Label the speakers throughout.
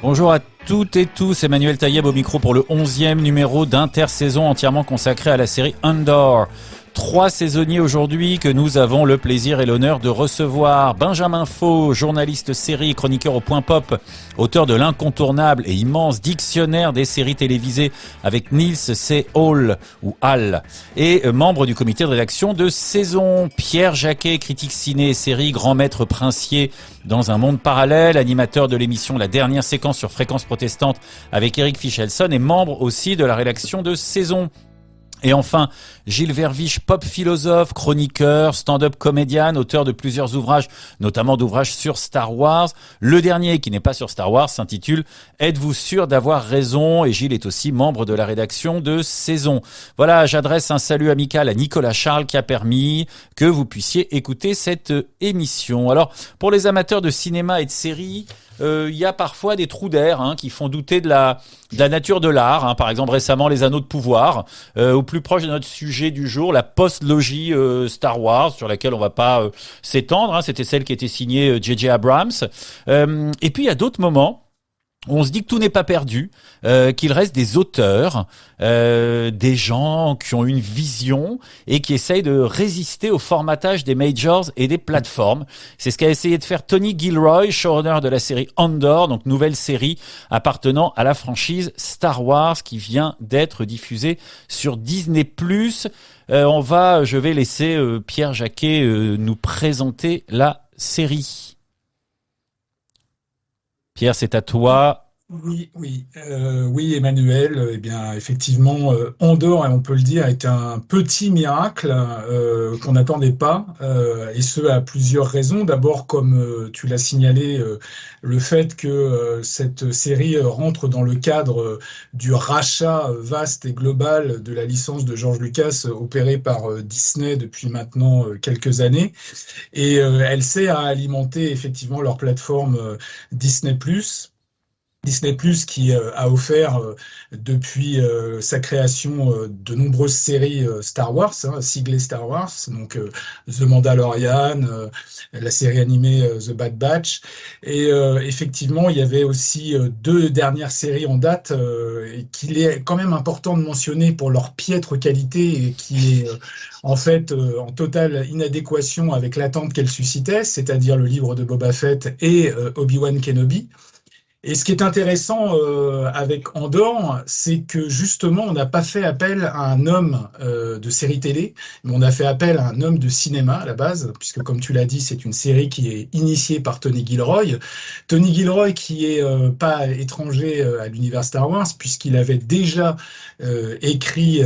Speaker 1: Bonjour à toutes et tous, Emmanuel Taïeb au micro pour le 11e numéro d'Intersaison entièrement consacré à la série Andor. 3 saisonniers aujourd'hui que nous avons le plaisir et l'honneur de recevoir. Benjamin Faux, journaliste série et chroniqueur au Point Pop, auteur de l'incontournable et immense dictionnaire des séries télévisées avec Niels C. Hall ou Hall, et membre du comité de rédaction de Saison. Pierre Jacquet, critique ciné et série, grand maître princier dans un monde parallèle, animateur de l'émission La Dernière Séquence sur Fréquence Protestante avec Eric Fichelson et membre aussi de la rédaction de Saison. Et enfin, Gilles Verviche, pop philosophe, chroniqueur, stand-up comédien, auteur de plusieurs ouvrages, notamment d'ouvrages sur Star Wars. Le dernier, qui n'est pas sur Star Wars, s'intitule « Êtes-vous sûr d'avoir raison ?» et Gilles est aussi membre de la rédaction de Saison. Voilà, j'adresse un salut amical à Nicolas Charles qui a permis que vous puissiez écouter cette émission. Alors, pour les amateurs de cinéma et de séries, il y a parfois des trous d'air qui font douter de la nature de l'art. Par exemple, récemment, Les Anneaux de Pouvoir. Au plus proche de notre sujet du jour, la post-logie Star Wars, sur laquelle on va pas s'étendre. C'était celle qui était signée J.J. Abrams. Et puis, il y a d'autres moments où on se dit que tout n'est pas perdu, qu'il reste des auteurs, des gens qui ont une vision et qui essayent de résister au formatage des majors et des plateformes. C'est ce qu'a essayé de faire Tony Gilroy, showrunner de la série Andor, donc nouvelle série appartenant à la franchise Star Wars qui vient d'être diffusée sur Disney+. Je vais laisser Pierre Jacquet nous présenter la série. Pierre, c'est à toi.
Speaker 2: Oui, Emmanuel. Eh bien, effectivement, Andorre, et on peut le dire, est un petit miracle qu'on n'attendait pas, et ce à plusieurs raisons. D'abord, comme tu l'as signalé, le fait que cette série rentre dans le cadre du rachat vaste et global de la licence de George Lucas opéré par Disney depuis maintenant quelques années, et elle sert à alimenter effectivement leur plateforme Disney+. Disney+, qui a offert depuis sa création de nombreuses séries Star Wars, siglées Star Wars, donc The Mandalorian, la série animée The Bad Batch. Et effectivement, il y avait aussi 2 dernières séries en date qu'il est quand même important de mentionner pour leur piètre qualité et qui est en fait en totale inadéquation avec l'attente qu'elles suscitaient, c'est-à-dire le livre de Boba Fett et Obi-Wan Kenobi. Et ce qui est intéressant avec Andor, c'est que justement, on n'a pas fait appel à un homme de série télé, mais on a fait appel à un homme de cinéma à la base, puisque comme tu l'as dit, c'est une série qui est initiée par Tony Gilroy. Tony Gilroy qui est pas étranger à l'univers Star Wars, puisqu'il avait déjà écrit,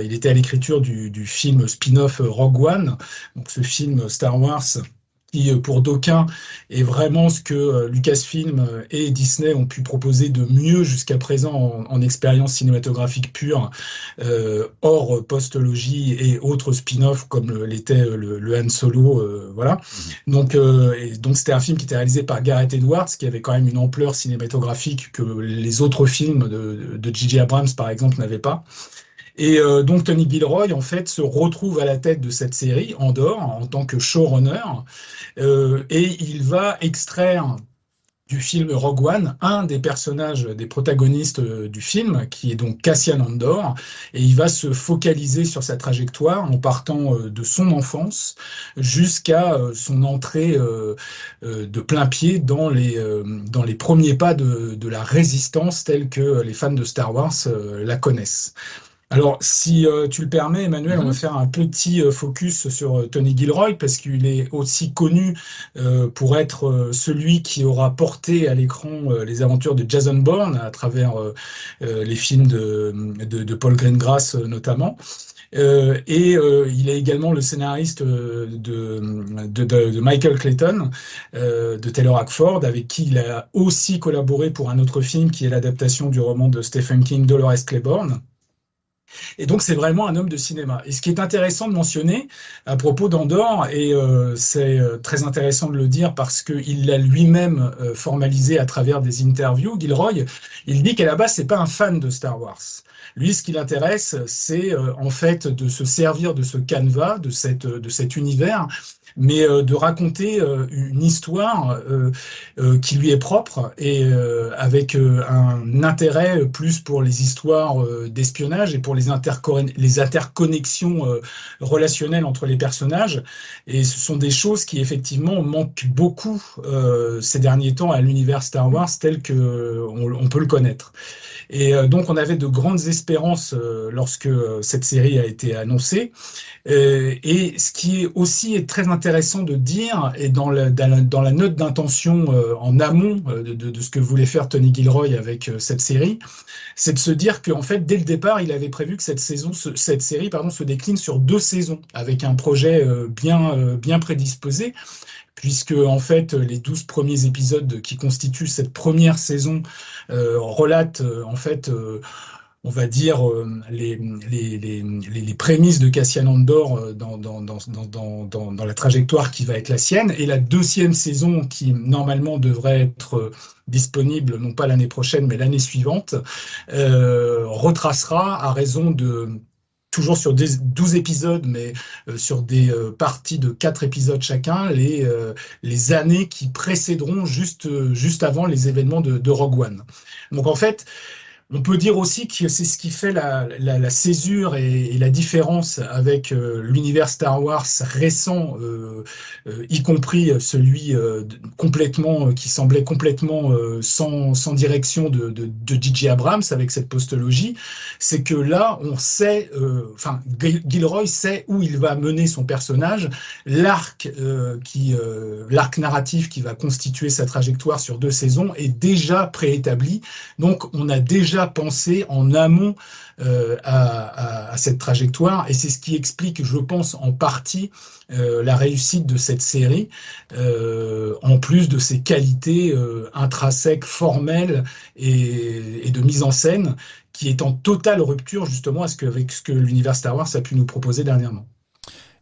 Speaker 2: il était à l'écriture du film spin-off Rogue One, donc ce film Star Wars qui, pour d'aucuns, est vraiment ce que Lucasfilm et Disney ont pu proposer de mieux jusqu'à présent en expérience cinématographique pure, hors postologie et autres spin-offs comme l'était le Han Solo, voilà. Donc c'était un film qui était réalisé par Gareth Edwards, qui avait quand même une ampleur cinématographique que les autres films de J.J. Abrams, par exemple, n'avaient pas. Et donc Tony Gilroy, en fait, se retrouve à la tête de cette série, Andor, en tant que showrunner, et il va extraire du film Rogue One un des personnages, des protagonistes du film, qui est donc Cassian Andor, et il va se focaliser sur sa trajectoire en partant de son enfance jusqu'à son entrée de plein pied dans les premiers pas de la résistance telle que les fans de Star Wars la connaissent. Alors, si tu le permets, Emmanuel, on va faire un petit focus sur Tony Gilroy, parce qu'il est aussi connu pour être celui qui aura porté à l'écran les aventures de Jason Bourne à travers les films de Paul Greengrass notamment. Il est également le scénariste de Michael Clayton, de Taylor Hackford, avec qui il a aussi collaboré pour un autre film qui est l'adaptation du roman de Stephen King, Dolores Claiborne. Et donc, c'est vraiment un homme de cinéma. Et ce qui est intéressant de mentionner à propos d'Andor, et c'est très intéressant de le dire parce qu'il l'a lui-même formalisé à travers des interviews, Gilroy, il dit qu'à la base, c'est pas un fan de Star Wars. Lui, ce qui l'intéresse, c'est en fait de se servir de ce canevas, de cet univers, mais de raconter une histoire qui lui est propre et avec un intérêt plus pour les histoires d'espionnage et pour les interconnexions relationnelles entre les personnages. Et ce sont des choses qui effectivement manquent beaucoup ces derniers temps à l'univers Star Wars tel que on peut le connaître. Et donc on avait de grandes espérances lorsque cette série a été annoncée. Et ce qui est aussi est très intéressant de dire, et dans la note d'intention en amont de ce que voulait faire Tony Gilroy avec cette série, c'est de se dire qu'en fait, dès le départ, il avait prévu que cette série, se décline sur 2 saisons, avec un projet bien prédisposé, puisque en fait, les 12 premiers épisodes qui constituent cette première saison relatent en fait on va dire, les prémices de Cassian Andor dans la trajectoire qui va être la sienne. Et la 2e saison, qui normalement devrait être disponible, non pas l'année prochaine, mais l'année suivante, retracera à raison de... Toujours sur 12 épisodes, mais sur des parties de 4 épisodes chacun, les années qui précéderont juste avant les événements de Rogue One. Donc en fait, on peut dire aussi que c'est ce qui fait la césure et la différence avec l'univers Star Wars récent, y compris celui qui semblait complètement sans direction de J.J. Abrams avec cette postologie, c'est que là, on sait, Gilroy sait où il va mener son personnage, l'arc narratif qui va constituer sa trajectoire sur 2 saisons est déjà préétabli, donc on a déjà pensé en amont à cette trajectoire, et c'est ce qui explique, je pense, en partie la réussite de cette série, en plus de ses qualités intrinsèques, formelles et de mise en scène, qui est en totale rupture justement avec ce que l'univers Star Wars a pu nous proposer dernièrement.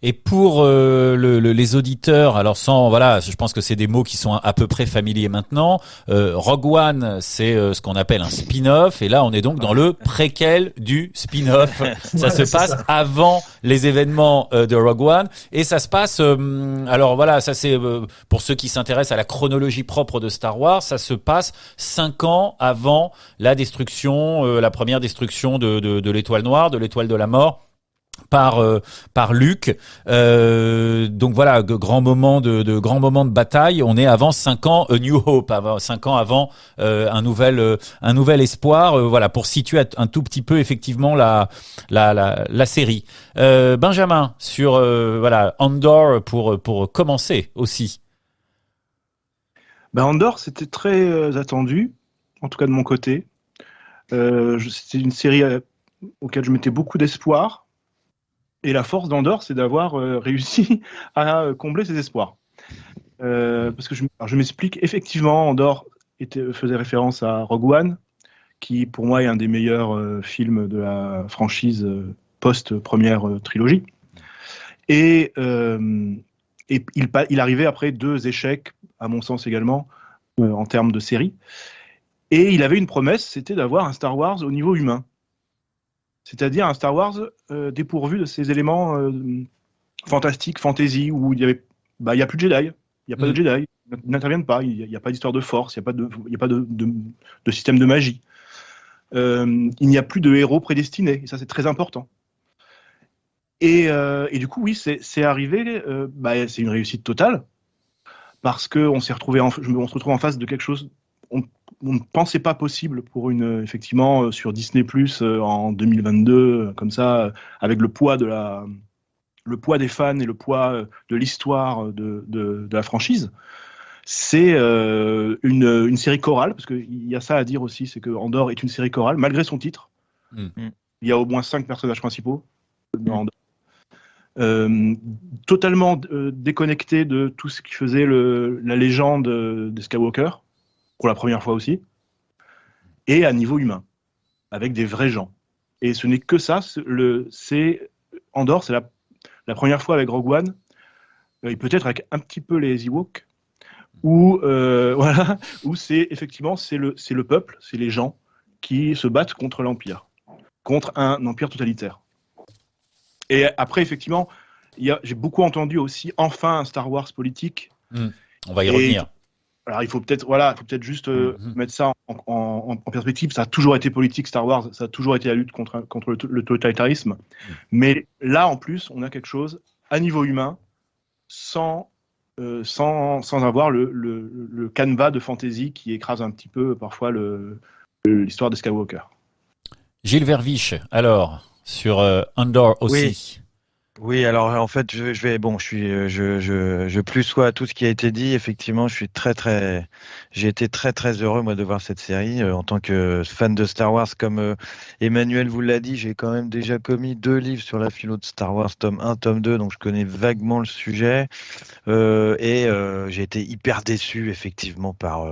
Speaker 1: Et pour les auditeurs, alors je pense que c'est des mots qui sont à peu près familiers maintenant. Rogue One, c'est ce qu'on appelle un spin-off, et là on est donc dans le préquel du spin-off. Ça se passe avant les événements de Rogue One, et ça se passe. Ça c'est pour ceux qui s'intéressent à la chronologie propre de Star Wars, ça se passe 5 ans avant la première destruction de l'Étoile Noire, de l'Étoile de la Mort, par Luke. Donc voilà, grand moment de bataille. On est avant 5 ans, A New Hope, 5 ans avant un nouvel espoir. Voilà, pour situer un tout petit peu effectivement la série. Benjamin, sur Andor pour commencer aussi.
Speaker 3: Andor, c'était très attendu, en tout cas de mon côté. C'était une série auquel je mettais beaucoup d'espoir. Et la force d'Andor, c'est d'avoir réussi à combler ses espoirs. Parce que je m'explique, effectivement, Andor faisait référence à Rogue One, qui pour moi est un des meilleurs films de la franchise post-première trilogie. Et il arrivait après 2 échecs, à mon sens également, en termes de série. Et il avait une promesse, c'était d'avoir un Star Wars au niveau humain. C'est-à-dire un Star Wars dépourvu de ces éléments fantastiques, fantasy, où il y a plus de Jedi, il n'y a pas de Jedi, ils n'interviennent pas, il n'y a pas d'histoire de force, il n'y a pas de système de magie. Il n'y a plus de héros prédestinés, et ça c'est très important. Et du coup, oui, c'est arrivé, c'est une réussite totale, parce qu'on se retrouve en face de quelque chose on ne pensait pas possible pour effectivement sur Disney+, en 2022, comme ça, avec le poids des fans et le poids de l'histoire de la franchise. C'est une série chorale, parce qu'il y a ça à dire aussi, c'est que Andor est une série chorale, malgré son titre. Il y a au moins 5 personnages principaux dans Andor. Totalement déconnecté de tout ce qui faisait la légende des Skywalker, pour la première fois aussi, et à niveau humain, avec des vrais gens. Et ce n'est que ça, Andor, c'est la première fois avec Rogue One, et peut-être avec un petit peu les Ewoks, où c'est effectivement le peuple, c'est les gens qui se battent contre l'Empire, contre un empire totalitaire. Et après, effectivement, J'ai beaucoup entendu aussi enfin un Star Wars politique.
Speaker 1: On va y revenir.
Speaker 3: Alors il faut peut-être juste mettre ça en perspective. Ça a toujours été politique, Star Wars. Ça a toujours été la lutte contre le totalitarisme. Mais là, en plus, on a quelque chose à niveau humain, sans avoir le canevas de fantasy qui écrase un petit peu parfois l'histoire de Skywalker.
Speaker 1: Gilles Verviche, alors, sur Andor aussi.
Speaker 4: Oui, alors en fait, je plus sois à tout ce qui a été dit. Effectivement, j'ai été très très heureux moi de voir cette série en tant que fan de Star Wars. Comme Emmanuel vous l'a dit, j'ai quand même déjà commis 2 livres sur la philo de Star Wars, tome 1, tome 2, donc je connais vaguement le sujet. J'ai été hyper déçu effectivement par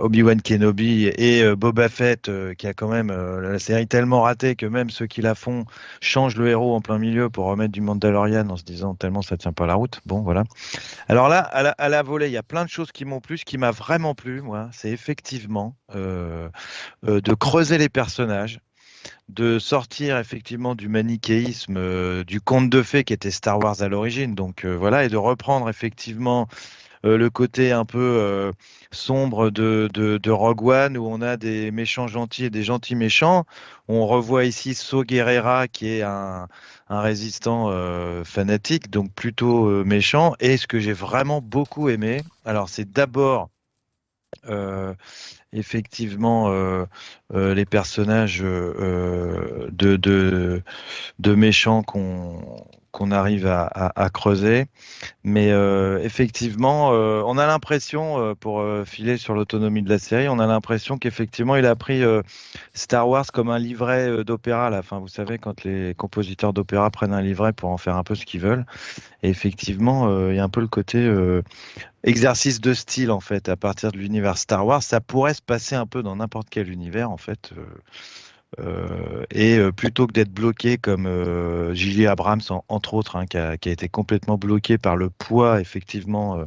Speaker 4: Obi-Wan Kenobi et Boba Fett, qui a quand même la série tellement ratée que même ceux qui la font changent le héros en plein milieu pour remettre du Mandalorian en se disant tellement ça tient pas la route. Bon, voilà. Alors là, à la volée, il y a plein de choses qui m'ont plu. Ce qui m'a vraiment plu, moi, c'est effectivement de creuser les personnages, de sortir effectivement du manichéisme du conte de fées qui était Star Wars à l'origine. Donc voilà, et de reprendre effectivement le côté un peu sombre de Rogue One, où on a des méchants gentils et des gentils méchants. On revoit ici Saw Gerrera, qui est un résistant fanatique, donc plutôt méchant. Et ce que j'ai vraiment beaucoup aimé, alors c'est d'abord effectivement les personnages de méchants qu'on arrive à creuser. Mais effectivement, on a l'impression, pour filer sur l'autonomie de la série, on a l'impression qu'effectivement, il a pris Star Wars comme un livret d'opéra à la fin. Vous savez, quand les compositeurs d'opéra prennent un livret pour en faire un peu ce qu'ils veulent. Et effectivement, il y a un peu le côté exercice de style, en fait, à partir de l'univers Star Wars. Ça pourrait se passer un peu dans n'importe quel univers, en fait. Plutôt que d'être bloqué comme J.J. Abrams entre autres, qui a été complètement bloqué par le poids effectivement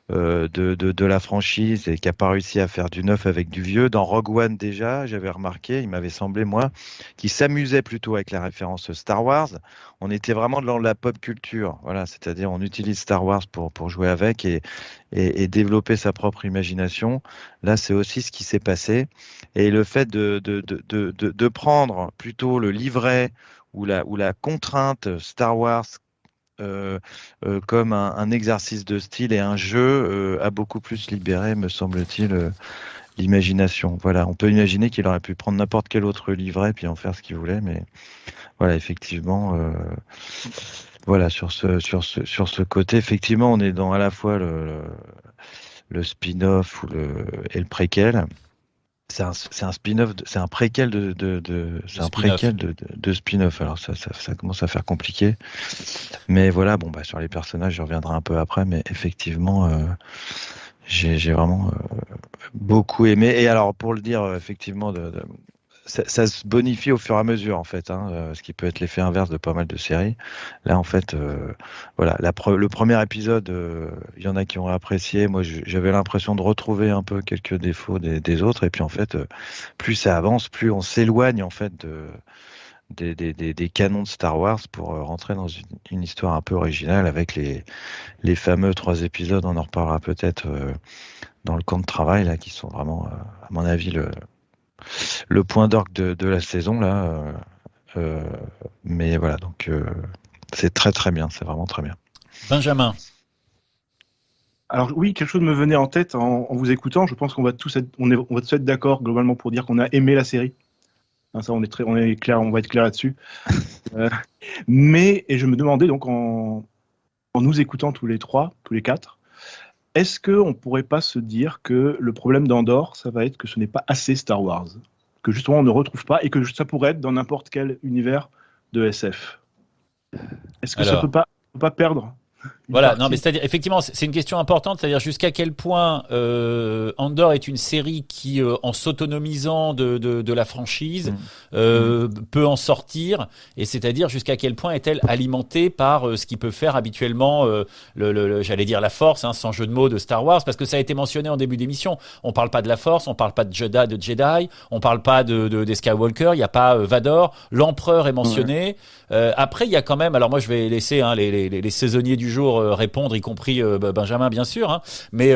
Speaker 4: de la franchise et qui n'a pas réussi à faire du neuf avec du vieux. Dans Rogue One déjà, j'avais remarqué, il m'avait semblé moi, qu'il s'amusait plutôt avec la référence Star Wars. On était vraiment dans la pop culture, voilà, c'est-à-dire on utilise Star Wars pour jouer avec et développer sa propre imagination. Là, c'est aussi ce qui s'est passé. Et le fait de prendre plutôt le livret ou la contrainte Star Wars comme un exercice de style et un jeu a beaucoup plus libéré, me semble-t-il, l'imagination. Voilà, on peut imaginer qu'il aurait pu prendre n'importe quel autre livret puis en faire ce qu'il voulait, mais voilà, effectivement, voilà, sur ce côté, effectivement, on est dans à la fois le spin-off et le préquel. C'est un spin-off, c'est un préquel de spin-off. Alors ça commence à faire compliqué. Mais voilà, bon sur les personnages, je reviendrai un peu après, mais effectivement, j'ai vraiment beaucoup aimé. Et alors pour le dire, effectivement, ça se bonifie au fur et à mesure en fait, ce qui peut être l'effet inverse de pas mal de séries. Là en fait, voilà, le premier épisode, il y en a qui ont apprécié. Moi, j'avais l'impression de retrouver un peu quelques défauts des autres. Et puis en fait, plus ça avance, plus on s'éloigne en fait des canons de Star Wars pour rentrer dans une histoire un peu originale avec les fameux 3 épisodes. On en reparlera peut-être dans le camp de travail là, qui sont vraiment, à mon avis, le point d'orgue de la saison là, mais voilà, donc c'est très très bien, c'est vraiment très bien.
Speaker 1: Benjamin.
Speaker 3: Alors oui, quelque chose me venait en tête en vous écoutant. Je pense qu'on va tous être d'accord globalement pour dire qu'on a aimé la série. Ça, on est clair, on va être clair là-dessus. Et je me demandais donc en nous écoutant tous les 4, est-ce qu'on ne pourrait pas se dire que le problème d'Andor, ça va être que ce n'est pas assez Star Wars, que justement on ne retrouve pas et que ça pourrait être dans n'importe quel univers de SF? Est-ce que ça ne peut pas perdre
Speaker 1: Voilà, non, mais c'est-à-dire, effectivement, c'est une question importante, c'est-à-dire jusqu'à quel point Andor est une série qui, en s'autonomisant de la franchise, peut en sortir, et c'est-à-dire jusqu'à quel point est-elle alimentée par ce qui peut faire habituellement, j'allais dire la Force, hein, sans jeu de mots, de Star Wars, parce que ça a été mentionné en début d'émission. On parle pas de la Force, on parle pas de Jedi, on parle pas des Skywalker, il y a pas Vador, l'Empereur est mentionné. Après, il y a quand même, alors moi je vais laisser les saisonniers du jour répondre, y compris Benjamin bien sûr, hein, mais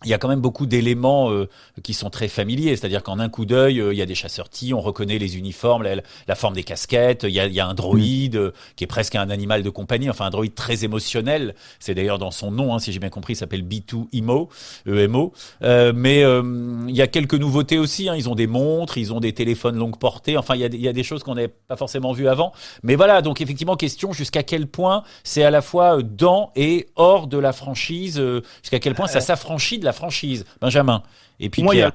Speaker 1: il y a quand même beaucoup d'éléments qui sont très familiers, c'est-à-dire qu'en un coup d'œil, il y a des chasseurs-tis, on reconnaît les uniformes, la forme des casquettes, il y a un droïde qui est presque un animal de compagnie, enfin un droïde très émotionnel, c'est d'ailleurs dans son nom, hein, si j'ai bien compris, il s'appelle B2 EMO, mais il y a quelques nouveautés aussi, hein, ils ont des montres, ils ont des téléphones longue portée, enfin il y a des choses qu'on n'avait pas forcément vues avant, mais voilà, donc effectivement, question jusqu'à quel point c'est à la fois dans et hors de la franchise, jusqu'à quel point ça s'affranchit de la franchise. Benjamin. Et puis
Speaker 3: moi,
Speaker 1: Pierre.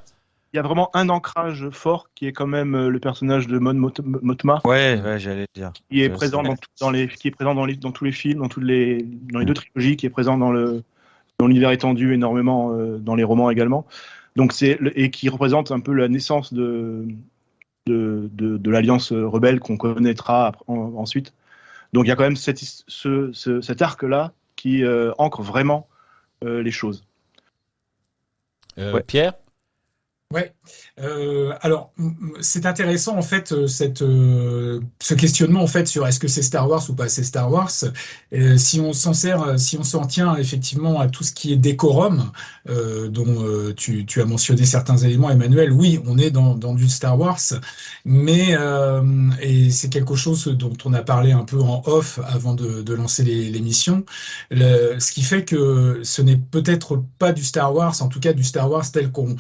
Speaker 3: Il y a vraiment un ancrage fort qui est quand même le personnage de Mon Mothma.
Speaker 4: Ouais, j'allais dire.
Speaker 3: Qui est présent dans tous les films, dans les deux trilogies, qui est présent dans l'univers étendu énormément, dans les romans également. Donc et qui représente un peu la naissance de l'Alliance rebelle qu'on connaîtra ensuite. Donc il y a quand même cet arc-là qui ancre vraiment les choses.
Speaker 1: Pierre ?
Speaker 2: Ouais. Alors, c'est intéressant en fait ce questionnement en fait sur est-ce que c'est Star Wars ou pas c'est Star Wars. Si on s'en tient effectivement à tout ce qui est décorum, dont tu as mentionné certains éléments, Emmanuel. Oui, on est dans du Star Wars, mais et c'est quelque chose dont on a parlé un peu en off avant de lancer l'émission. Ce qui fait que ce n'est peut-être pas du Star Wars, en tout cas du Star Wars tel qu'on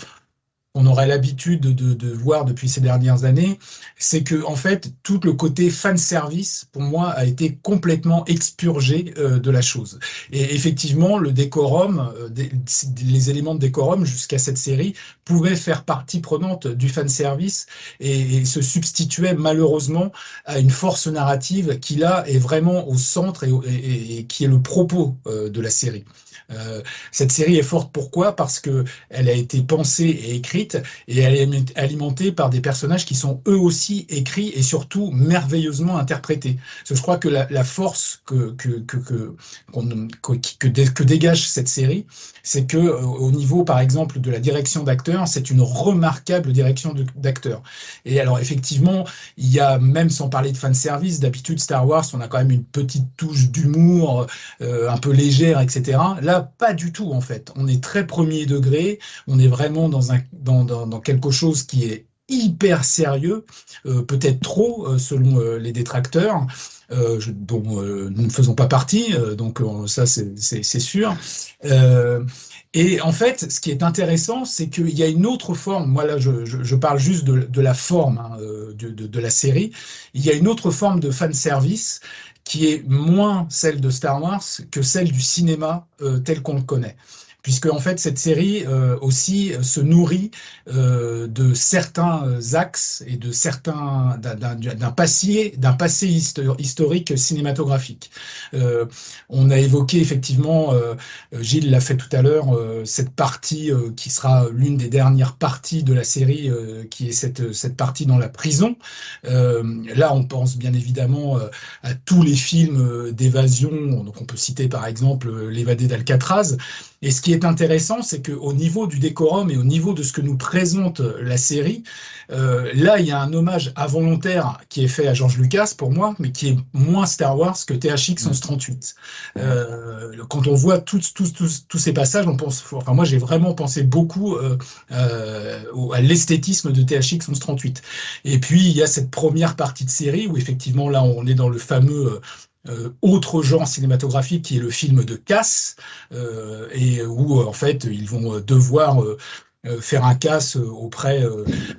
Speaker 2: aurait l'habitude de voir depuis ces dernières années, c'est que en fait tout le côté fan service pour moi a été complètement expurgé de la chose. Et effectivement, le décorum, les éléments de décorum jusqu'à cette série pouvaient faire partie prenante du fan service et se substituaient malheureusement à une force narrative qui là est vraiment au centre et qui est le propos de la série. Cette série est forte pourquoi ? Parce que elle a été pensée et écrite et elle est alimentée par des personnages qui sont eux aussi écrits et surtout merveilleusement interprétés. Parce que je crois que la force que dégage cette série, c'est que au niveau par exemple de la direction d'acteurs, c'est une remarquable direction d'acteurs. Et alors effectivement, il y a même sans parler de fanservice, d'habitude Star Wars, on a quand même une petite touche d'humour un peu légère, etc. Là, pas du tout en fait. On est très premier degré, on est vraiment dans quelque chose qui est hyper sérieux, peut-être trop selon les détracteurs, dont nous ne faisons pas partie, donc ça c'est sûr. Et en fait, ce qui est intéressant, c'est qu'il y a une autre forme. Moi là, je parle juste de la forme hein, de la série. Il y a une autre forme de fan service qui est moins celle de Star Wars que celle du cinéma tel qu'on le connaît. Puisque en fait cette série aussi se nourrit de certains axes et de d'un passé historique cinématographique. On a évoqué effectivement, Gilles l'a fait tout à l'heure, cette partie qui sera l'une des dernières parties de la série, qui est cette partie dans la prison. Là, on pense bien évidemment à tous les films d'évasion. Donc on peut citer par exemple L'évadé d'Alcatraz. Et ce qui est intéressant, c'est qu'au niveau du décorum et au niveau de ce que nous présente la série, là, il y a un hommage involontaire qui est fait à George Lucas, pour moi, mais qui est moins Star Wars que THX 1138. Quand on voit tous ces passages, on pense, enfin, moi, j'ai vraiment pensé beaucoup à l'esthétisme de THX 1138. Et puis, il y a cette première partie de série où, effectivement, là, on est dans le fameux autre genre cinématographique qui est le film de casse et où en fait ils vont devoir faire un casse auprès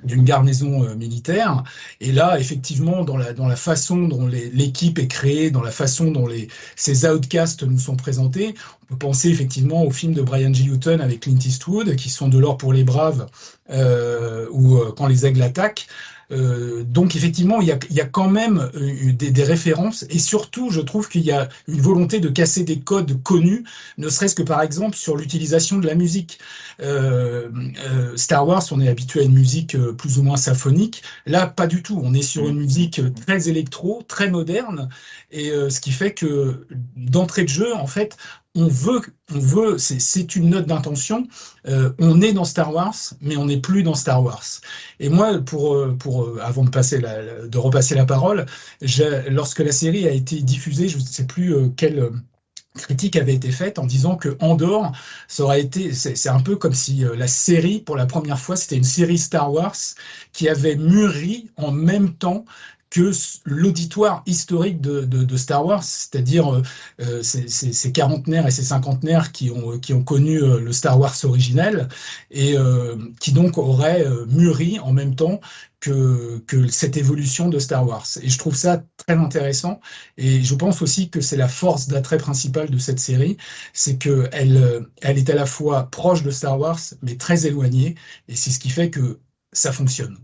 Speaker 2: d'une garnison militaire. Et là, effectivement, dans la façon dont l'équipe est créée, dans la façon dont ces outcasts nous sont présentés, on peut penser effectivement au film de Brian G. Hutton avec Clint Eastwood, qui sont De l'or pour les braves ou Quand les aigles attaquent. Donc effectivement, il y a quand même des références et surtout, je trouve qu'il y a une volonté de casser des codes connus, ne serait-ce que par exemple sur l'utilisation de la musique. Star Wars, on est habitué à une musique plus ou moins symphonique. Là, pas du tout. On est sur une musique très électro, très moderne, et ce qui fait que d'entrée de jeu, en fait, c'est une note d'intention. On est dans Star Wars, mais on n'est plus dans Star Wars. Et moi, avant de repasser la parole, lorsque la série a été diffusée, je ne sais plus quelle critique avait été faite en disant que Andor, c'est un peu comme si la série, pour la première fois, c'était une série Star Wars qui avait mûri en même temps que l'auditoire historique de Star Wars, c'est-à-dire ces quarantenaires et ces cinquantenaires qui ont connu le Star Wars originel et qui donc auraient mûri en même temps que cette évolution de Star Wars. Et je trouve ça très intéressant et je pense aussi que c'est la force d'attrait principale de cette série, c'est elle est à la fois proche de Star Wars mais très éloignée et c'est ce qui fait que ça fonctionne.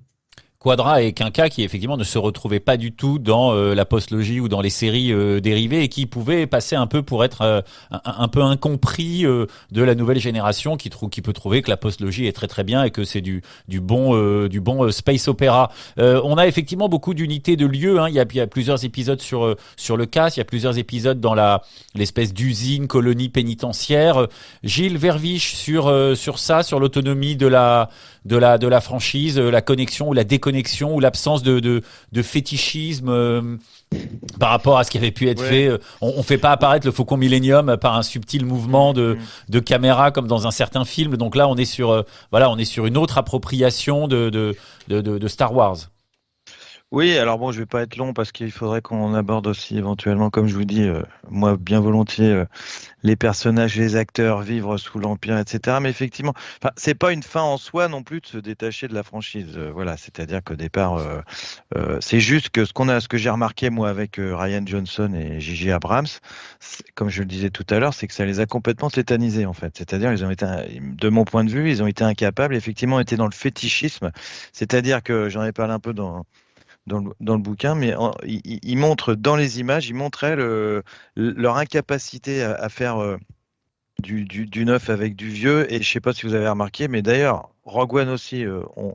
Speaker 1: Quadra et Quinca qui effectivement ne se retrouvaient pas du tout dans la postlogie ou dans les séries dérivées et qui pouvaient passer un peu pour être un peu incompris de la nouvelle génération qui peut trouver que la postlogie est très très bien et que c'est du bon space opéra. On a effectivement beaucoup d'unités de lieux. Hein. Il y a plusieurs épisodes sur le cast, il y a plusieurs épisodes dans l'espèce d'usine colonie pénitentiaire. Gilles Verviche sur ça, sur l'autonomie de la franchise, la connexion ou la déconnexion ou l'absence de fétichisme par rapport à ce qui avait pu être fait. On fait pas apparaître le Faucon Millenium par un subtil mouvement de caméra comme dans un certain film. Donc là, on est sur une autre appropriation de Star Wars.
Speaker 4: Oui, alors bon, je vais pas être long parce qu'il faudrait qu'on aborde aussi éventuellement, comme je vous dis, moi bien volontiers, les personnages, les acteurs, vivre sous l'Empire, etc. Mais effectivement, enfin, c'est pas une fin en soi non plus de se détacher de la franchise. Voilà, c'est-à-dire qu'au départ, c'est juste que ce que j'ai remarqué moi avec Ryan Johnson et J.J. Abrams, comme je le disais tout à l'heure, c'est que ça les a complètement tétanisés en fait. C'est-à-dire, ils ont été, de mon point de vue, ils ont été incapables, effectivement, étaient dans le fétichisme. C'est-à-dire que j'en ai parlé un peu dans le bouquin, mais il montre dans les images, il montrait leur incapacité à faire du neuf avec du vieux. Et je sais pas si vous avez remarqué, mais d'ailleurs, Rogue One aussi,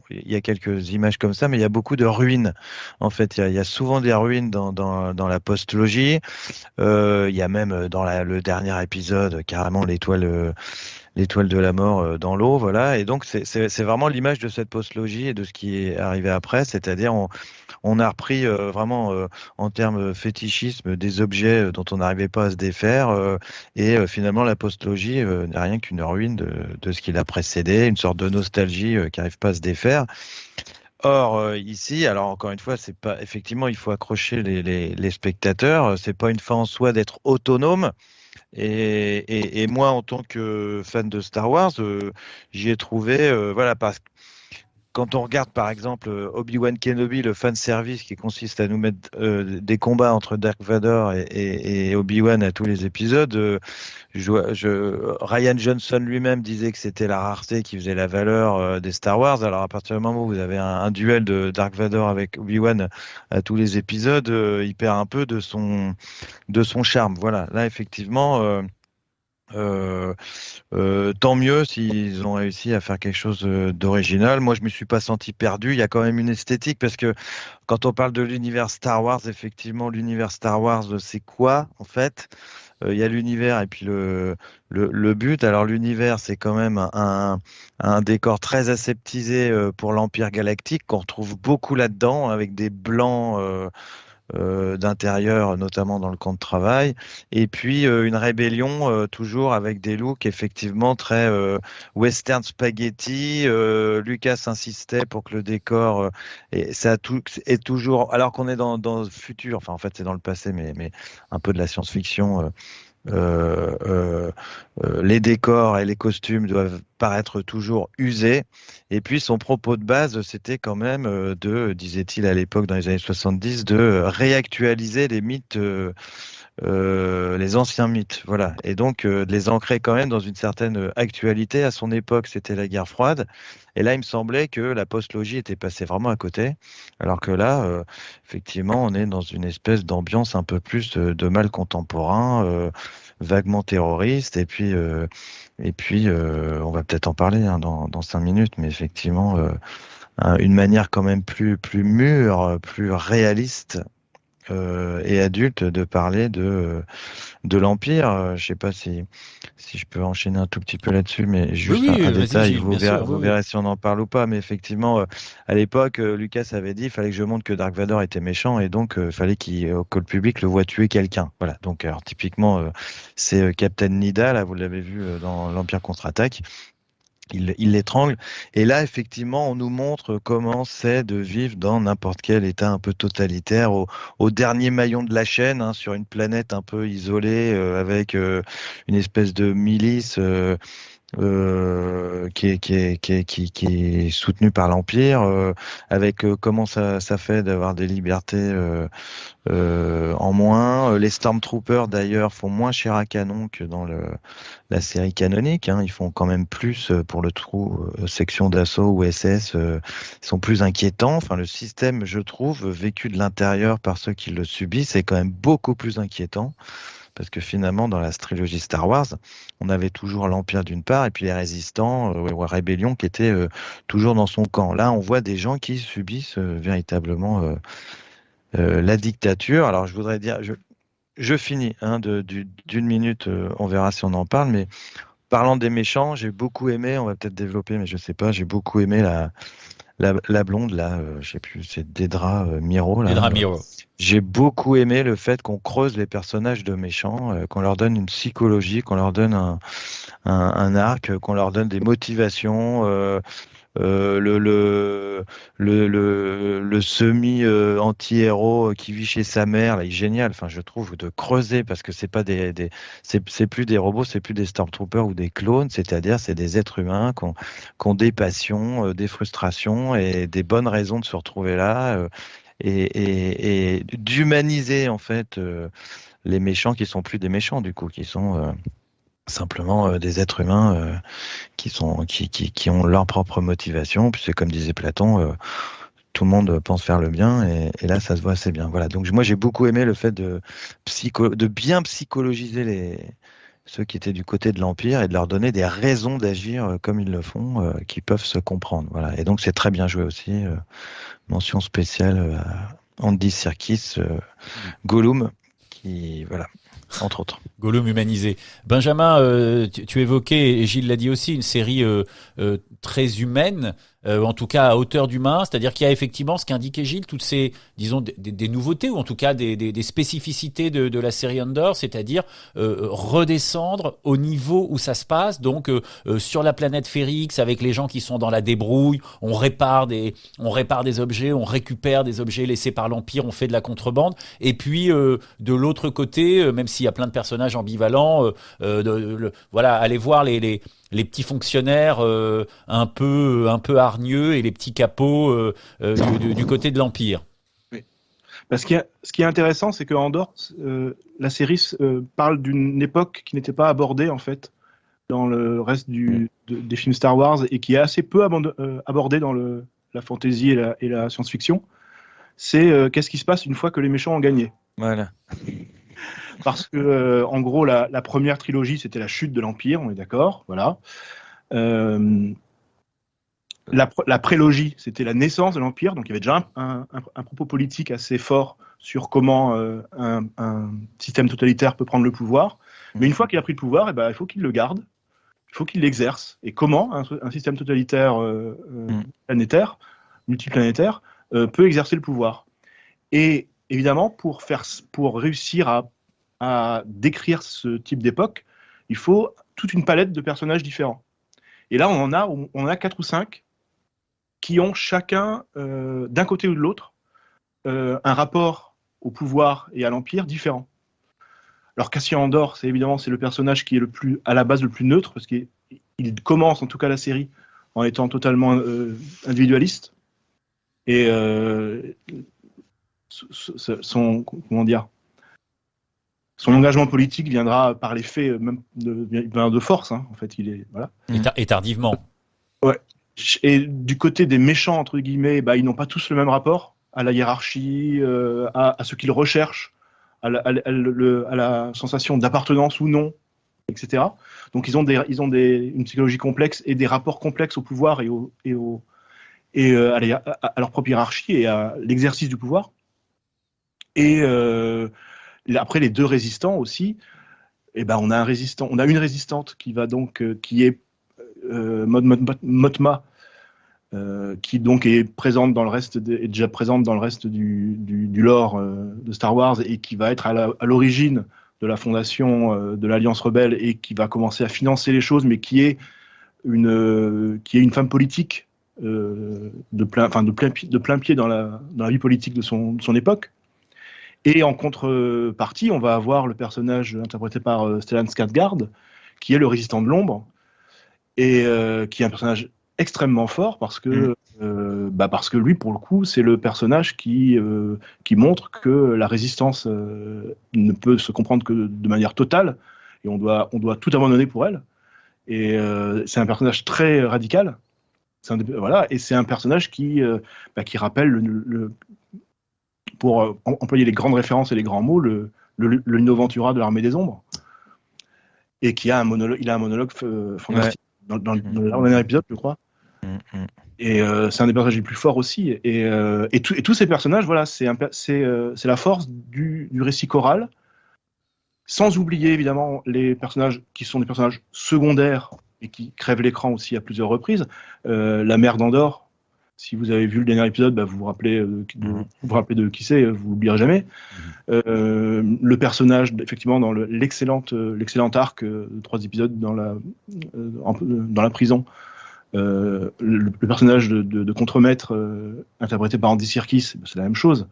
Speaker 4: il y a quelques images comme ça, mais il y a beaucoup de ruines. En fait, il y a souvent des ruines dans la postlogie. Il y a même dans le dernier épisode, carrément l'étoile de la mort dans l'eau, voilà. Et donc, c'est vraiment l'image de cette postlogie et de ce qui est arrivé après, c'est-à-dire on a repris vraiment en termes fétichisme des objets dont on n'arrivait pas à se défaire et finalement la postlogie n'est rien qu'une ruine de ce qui l'a précédé, une sorte de nostalgie qui n'arrive pas à se défaire. Or ici, alors encore une fois, c'est pas effectivement il faut accrocher les spectateurs, c'est pas une fin en soi d'être autonome. Et moi, en tant que fan de Star Wars, j'y ai trouvé, voilà, parce que quand on regarde par exemple Obi-Wan Kenobi, le fan service qui consiste à nous mettre des combats entre Dark Vador et Obi-Wan à tous les épisodes, Ryan Johnson lui-même disait que c'était la rareté qui faisait la valeur des Star Wars. Alors à partir du moment où vous avez un duel de Dark Vador avec Obi-Wan à tous les épisodes, il perd un peu de son charme. Voilà, là effectivement. Tant mieux s'ils ont réussi à faire quelque chose d'original. Moi, je me suis pas senti perdu. Il y a quand même une esthétique parce que quand on parle de l'univers Star Wars, effectivement, l'univers Star Wars, c'est quoi en fait? Il y a l'univers et puis le but. Alors l'univers, c'est quand même un décor très aseptisé pour l'Empire galactique qu'on retrouve beaucoup là-dedans avec des blancs. D'intérieur, notamment dans le camp de travail, et puis une rébellion toujours avec des looks effectivement très western spaghetti. Lucas insistait pour que le décor et ça est toujours, alors qu'on est dans le futur, enfin en fait c'est dans le passé, mais un peu de la science-fiction. Euh, euh, les décors et les costumes doivent paraître toujours usés. Et puis son propos de base, c'était quand même disait-il à l'époque dans les années 70, de réactualiser les mythes les anciens mythes, voilà. Et donc de les ancrer quand même dans une certaine actualité. À son époque, c'était la guerre froide. Et là, il me semblait que la post-logie était passée vraiment à côté. Alors que là, effectivement, on est dans une espèce d'ambiance un peu plus de mal contemporain, vaguement terroriste. On va peut-être en parler hein, dans 5 minutes, mais effectivement, une manière quand même plus mûre, plus réaliste et adulte de parler de l'Empire. Je sais pas si je peux enchaîner un tout petit peu là-dessus, mais
Speaker 1: Oui,
Speaker 4: juste
Speaker 1: oui,
Speaker 4: un
Speaker 1: vas-y
Speaker 4: détail,
Speaker 1: Gilles, bien sûr.
Speaker 4: vous
Speaker 1: Oui, oui.
Speaker 4: verrez si on en parle ou pas. Mais effectivement, à l'époque, Lucas avait dit il fallait que je montre que Dark Vador était méchant et donc il fallait que le public le voit tuer quelqu'un. Voilà. Donc, alors, typiquement, c'est Captain Nida, là, vous l'avez vu dans l'Empire contre-attaque. Il l'étrangle. Et là, effectivement, on nous montre comment c'est de vivre dans n'importe quel état un peu totalitaire, au dernier maillon de la chaîne, hein, sur une planète un peu isolée, avec une espèce de milice qui est soutenu par l'Empire, avec comment ça fait d'avoir des libertés en moins. Les Stormtroopers, d'ailleurs, font moins chair à canon que dans la série canonique. Hein. Ils font quand même plus, pour le trou, section d'assaut ou SS, ils sont plus inquiétants. Enfin, le système, je trouve, vécu de l'intérieur par ceux qui le subissent, est quand même beaucoup plus inquiétant. Parce que finalement, dans la trilogie Star Wars, on avait toujours l'Empire d'une part, et puis les résistants, ou Rébellion, qui étaient toujours dans son camp. Là, on voit des gens qui subissent véritablement la dictature. Alors, je voudrais dire, je finis hein, d'une minute, on verra si on en parle, mais parlant des méchants, j'ai beaucoup aimé, on va peut-être développer, mais je sais pas, j'ai beaucoup aimé la blonde, là, je sais plus, c'est Dedra Miro, là.
Speaker 1: Dedra Miro.
Speaker 4: J'ai beaucoup aimé le fait qu'on creuse les personnages de méchants, qu'on leur donne une psychologie, qu'on leur donne un arc, qu'on leur donne des motivations. Le semi anti-héros qui vit chez sa mère, là, il est génial. Enfin, je trouve de creuser parce que c'est pas c'est plus des robots, c'est plus des Stormtroopers ou des clones, c'est-à-dire c'est des êtres humains qui ont des passions, des frustrations et des bonnes raisons de se retrouver là. Et d'humaniser en fait les méchants qui sont plus des méchants du coup, qui sont simplement des êtres humains qui ont leur propre motivation. Puis c'est comme disait Platon, tout le monde pense faire le bien et là ça se voit assez bien. Voilà. Donc moi j'ai beaucoup aimé le fait de bien psychologiser ceux qui étaient du côté de l'Empire et de leur donner des raisons d'agir comme ils le font, qui peuvent se comprendre. Voilà. Et donc c'est très bien joué aussi. Mention spéciale à Andy Serkis, Gollum, qui voilà, entre autres.
Speaker 1: Gollum humanisé. Benjamin, tu évoquais, et Gilles l'a dit aussi, une série très humaine, en tout cas à hauteur d'humain, c'est-à-dire qu'il y a effectivement ce qu'indiquait Gilles, toutes ces, disons, des nouveautés, ou en tout cas des spécificités de la série Andor, c'est-à-dire redescendre au niveau où ça se passe, donc sur la planète Férix, avec les gens qui sont dans la débrouille, on répare des objets, on récupère des objets laissés par l'Empire, on fait de la contrebande, et puis de l'autre côté, même s'il y a plein de personnages ambivalents, voilà, aller voir les petits fonctionnaires un peu hargneux et les petits capots du côté de l'Empire.
Speaker 3: Oui. Parce ce qui est intéressant, c'est que Andor, la série parle d'une époque qui n'était pas abordée en fait dans le reste des films Star Wars et qui est assez peu abordée dans la fantasy et la science-fiction. C'est qu'est-ce qui se passe une fois que les méchants ont gagné.
Speaker 4: Voilà.
Speaker 3: Parce que, en gros, la première trilogie, c'était la chute de l'Empire, on est d'accord, voilà. La prélogie, c'était la naissance de l'Empire, donc il y avait déjà un propos politique assez fort sur comment un système totalitaire peut prendre le pouvoir. Mais une fois qu'il a pris le pouvoir, eh ben, il faut qu'il le garde, il faut qu'il l'exerce. Et comment un système totalitaire planétaire, multiplanétaire, peut exercer le pouvoir. Et évidemment, pour réussir à décrire ce type d'époque, il faut toute une palette de personnages différents. Et là, on en a 4 ou 5 qui ont chacun, d'un côté ou de l'autre, un rapport au pouvoir et à l'Empire différent. Alors Cassian Andor, c'est le personnage qui est à la base le plus neutre, parce qu'il commence en tout cas la série en étant totalement individualiste. Et son engagement politique viendra par les faits, même de force. Hein, en fait, voilà.
Speaker 1: Et tardivement.
Speaker 3: Ouais. Et du côté des méchants entre guillemets, ils n'ont pas tous le même rapport à la hiérarchie, à ce qu'ils recherchent, à la sensation d'appartenance ou non, etc. Donc ils ont une psychologie complexe et des rapports complexes au pouvoir et à leur propre hiérarchie et à l'exercice du pouvoir. Et après les deux résistants aussi, on a une résistante qui est Motma, qui donc est présente est déjà présente dans le reste du lore de Star Wars et qui va être à l'origine de la fondation de l'Alliance rebelle et qui va commencer à financer les choses, mais qui est une femme politique de plein pied dans la vie politique de son époque. Et en contrepartie, on va avoir le personnage interprété par Stellan Skarsgård, qui est le résistant de l'ombre, et qui est un personnage extrêmement fort parce que lui, pour le coup, c'est le personnage qui montre que la résistance ne peut se comprendre que de manière totale, et on doit tout abandonner pour elle. Et c'est un personnage très radical. Et c'est un personnage qui rappelle pour employer les grandes références et les grands mots, le Lino Ventura de l'Armée des Ombres, et qui a un monologue fantastique dans le dernier épisode, je crois. Et c'est un des personnages les plus forts aussi. Et tous ces personnages, voilà, c'est la force du récit choral, sans oublier évidemment les personnages qui sont des personnages secondaires et qui crèvent l'écran aussi à plusieurs reprises. La mère d'Andorre, si vous avez vu le dernier épisode, vous vous rappelez de qui c'est, vous l'oublierez jamais. Le personnage, effectivement, dans l'excellent arc de 3 épisodes dans la prison, le personnage de contremaître interprété par Andy Serkis, c'est la même chose.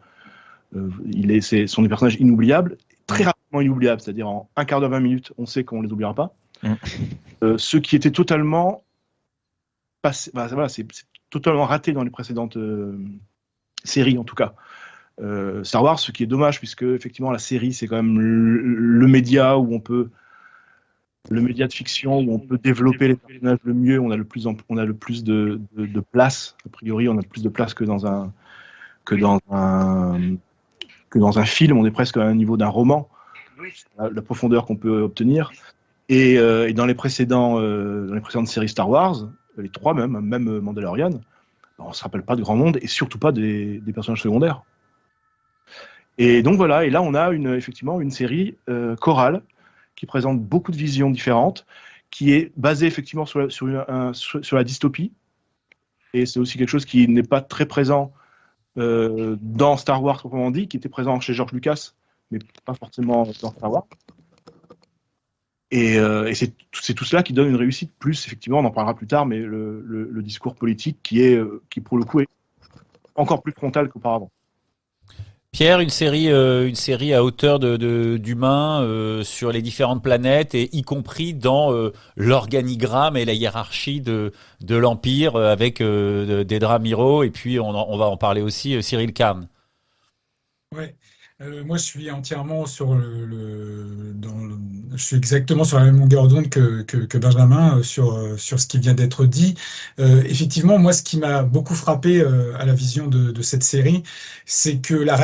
Speaker 3: Ce sont des personnages inoubliables, très rapidement inoubliables, c'est-à-dire en un quart d'heure, 20 minutes, on sait qu'on les oubliera pas. Ceux qui étaient totalement c'est totalement raté dans les précédentes séries, en tout cas. Star Wars, ce qui est dommage, puisque effectivement la série, c'est quand même le média le média de fiction où on peut développer les personnages le mieux. On a le plus de place. A priori, on a plus de place que dans un film. On est presque à un niveau d'un roman. La profondeur qu'on peut obtenir. Et dans les précédentes séries Star Wars, les 3 même Mandalorian, on se rappelle pas de grand monde et surtout pas des personnages secondaires. Et donc voilà, et là on a effectivement une série chorale qui présente beaucoup de visions différentes, qui est basée effectivement sur la dystopie. Et c'est aussi quelque chose qui n'est pas très présent dans Star Wars proprement dit, qui était présent chez George Lucas, mais pas forcément dans Star Wars. Et c'est tout cela qui donne une réussite, plus effectivement, on en parlera plus tard, mais le discours politique qui pour le coup est encore plus frontal qu'auparavant.
Speaker 1: Pierre, une série à hauteur d'humains sur les différentes planètes, et y compris dans l'organigramme et la hiérarchie de l'Empire, avec Dedra Meero, et puis on va en parler aussi, Cyril Karn.
Speaker 2: Ouais. Moi, je suis entièrement je suis exactement sur la même longueur d'onde que Benjamin sur ce qui vient d'être dit. Effectivement, moi, ce qui m'a beaucoup frappé à la vision de cette série, c'est que la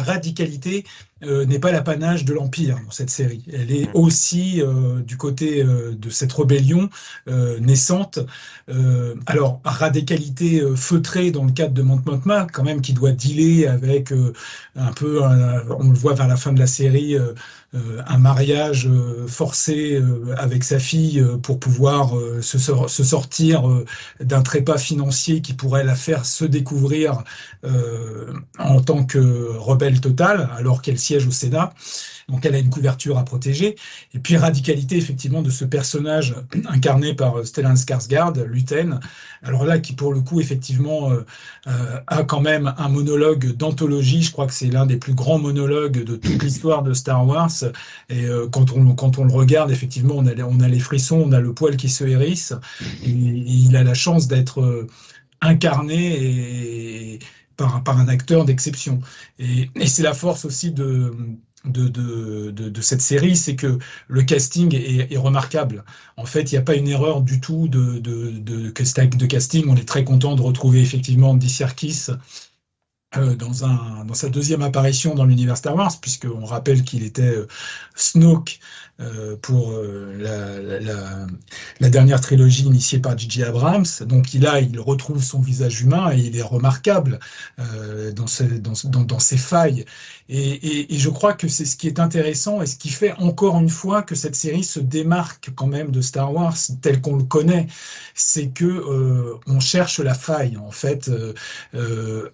Speaker 2: radicalité n'est pas l'apanage de l'Empire dans cette série. Elle est aussi du côté de cette rébellion naissante. Alors, radicalité feutrée dans le cadre de Mont Mothma, quand même, qui doit dealer avec un peu, on le voit vers la fin de la série, un mariage forcé avec sa fille pour pouvoir se sortir d'un trépas financier qui pourrait la faire se découvrir en tant que rebelle totale, alors qu'elle siège au Sénat. Donc elle a une couverture à protéger. Et puis radicalité effectivement de ce personnage incarné par Stellan Skarsgård, Luthen. Alors là qui pour le coup effectivement a quand même un monologue d'anthologie. Je crois que c'est l'un des plus grands monologues de toute l'histoire de Star Wars. Et quand on le regarde effectivement on a les frissons, on a le poil qui se hérisse. Et il a la chance d'être incarné par un acteur d'exception. Et c'est la force aussi de cette série, c'est que le casting est remarquable. En fait, il n'y a pas une erreur du tout de casting. On est très content de retrouver effectivement Andy Serkis dans sa deuxième apparition dans l'univers Star Wars, puisqu'on rappelle qu'il était Snoke pour la dernière trilogie initiée par J.J. Abrams. Donc il retrouve son visage humain et il est remarquable dans ses failles. Et je crois que c'est ce qui est intéressant et ce qui fait encore une fois que cette série se démarque quand même de Star Wars tel qu'on le connaît. C'est que on cherche la faille, en fait,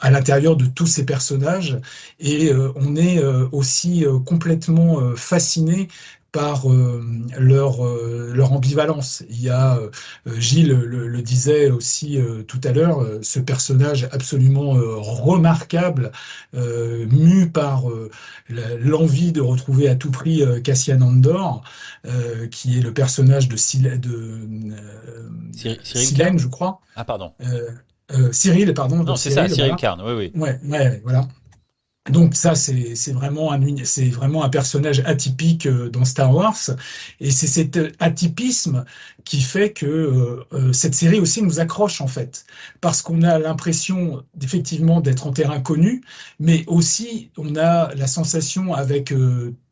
Speaker 2: à l'intérieur de tous ces personnages, et on est aussi complètement fasciné par leur ambivalence. Il y a, Gilles le disait aussi tout à l'heure, ce personnage absolument remarquable, mu par l'envie de retrouver à tout prix Cassian Andor, qui est le personnage de
Speaker 1: Cyril
Speaker 2: Silène,
Speaker 1: Karn.
Speaker 2: je crois.
Speaker 1: Ah, pardon.
Speaker 2: Cyril, pardon.
Speaker 1: Non, c'est ça, Cyril Karn, oui.
Speaker 2: Ouais, voilà. Donc ça, c'est vraiment un personnage atypique dans Star Wars, et c'est cet atypisme qui fait que cette série aussi nous accroche, en fait, parce qu'on a l'impression effectivement d'être en terrain connu, mais aussi on a la sensation avec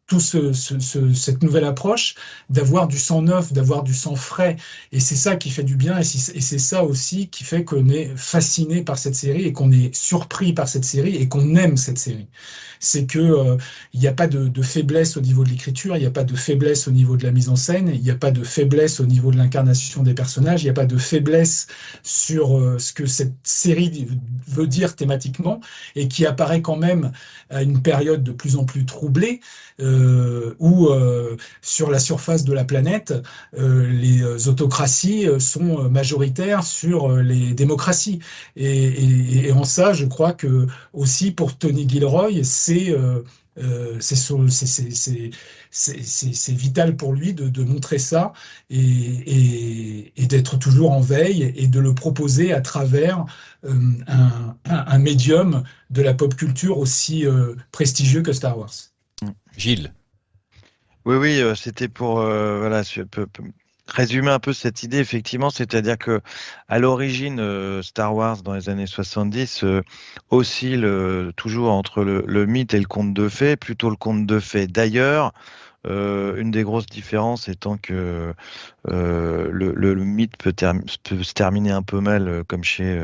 Speaker 2: tout cette nouvelle approche, d'avoir du sang neuf, d'avoir du sang frais. Et c'est ça qui fait du bien, et c'est ça aussi qui fait qu'on est fasciné par cette série, et qu'on est surpris par cette série, et qu'on aime cette série. C'est que il n'y a pas de faiblesse au niveau de l'écriture, il n'y a pas de faiblesse au niveau de la mise en scène, il n'y a pas de faiblesse au niveau de l'incarnation des personnages, il n'y a pas de faiblesse sur ce que cette série veut dire thématiquement, et qui apparaît quand même à une période de plus en plus troublée, où sur la surface de la planète, les autocraties sont majoritaires sur les démocraties. Et en ça, je crois que aussi pour Tony Gilroy, c'est vital pour lui de montrer ça, et d'être toujours en veille, et de le proposer à travers un médium de la pop culture aussi prestigieux que Star Wars.
Speaker 1: Gilles.
Speaker 4: Oui, c'était pour résumer un peu cette idée, effectivement, c'est-à-dire que à l'origine, Star Wars dans les années 70 oscille toujours entre le mythe et le conte de fées, plutôt le conte de fées. D'ailleurs, une des grosses différences étant que le mythe peut se terminer un peu mal, comme chez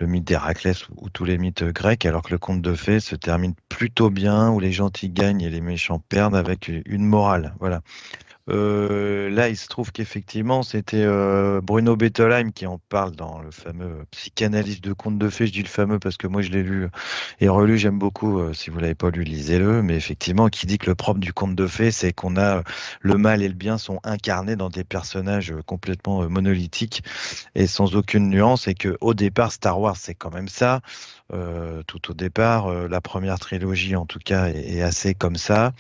Speaker 4: le mythe d'Héraclès ou tous les mythes grecs, alors que le conte de fées se termine plutôt bien, où les gentils gagnent et les méchants perdent, avec une morale. Voilà. Là, il se trouve qu'effectivement, c'était Bruno Bettelheim qui en parle dans le fameux Psychanalyse de contes de fées. Je dis le fameux parce que moi, je l'ai lu et relu, j'aime beaucoup. Si vous l'avez pas lu, lisez-le. Mais effectivement, qui dit que le propre du conte de fées, c'est qu'on a le mal et le bien sont incarnés dans des personnages complètement monolithiques et sans aucune nuance, et que au départ, Star Wars, c'est quand même ça. Tout au départ, la première trilogie, en tout cas, est assez comme ça.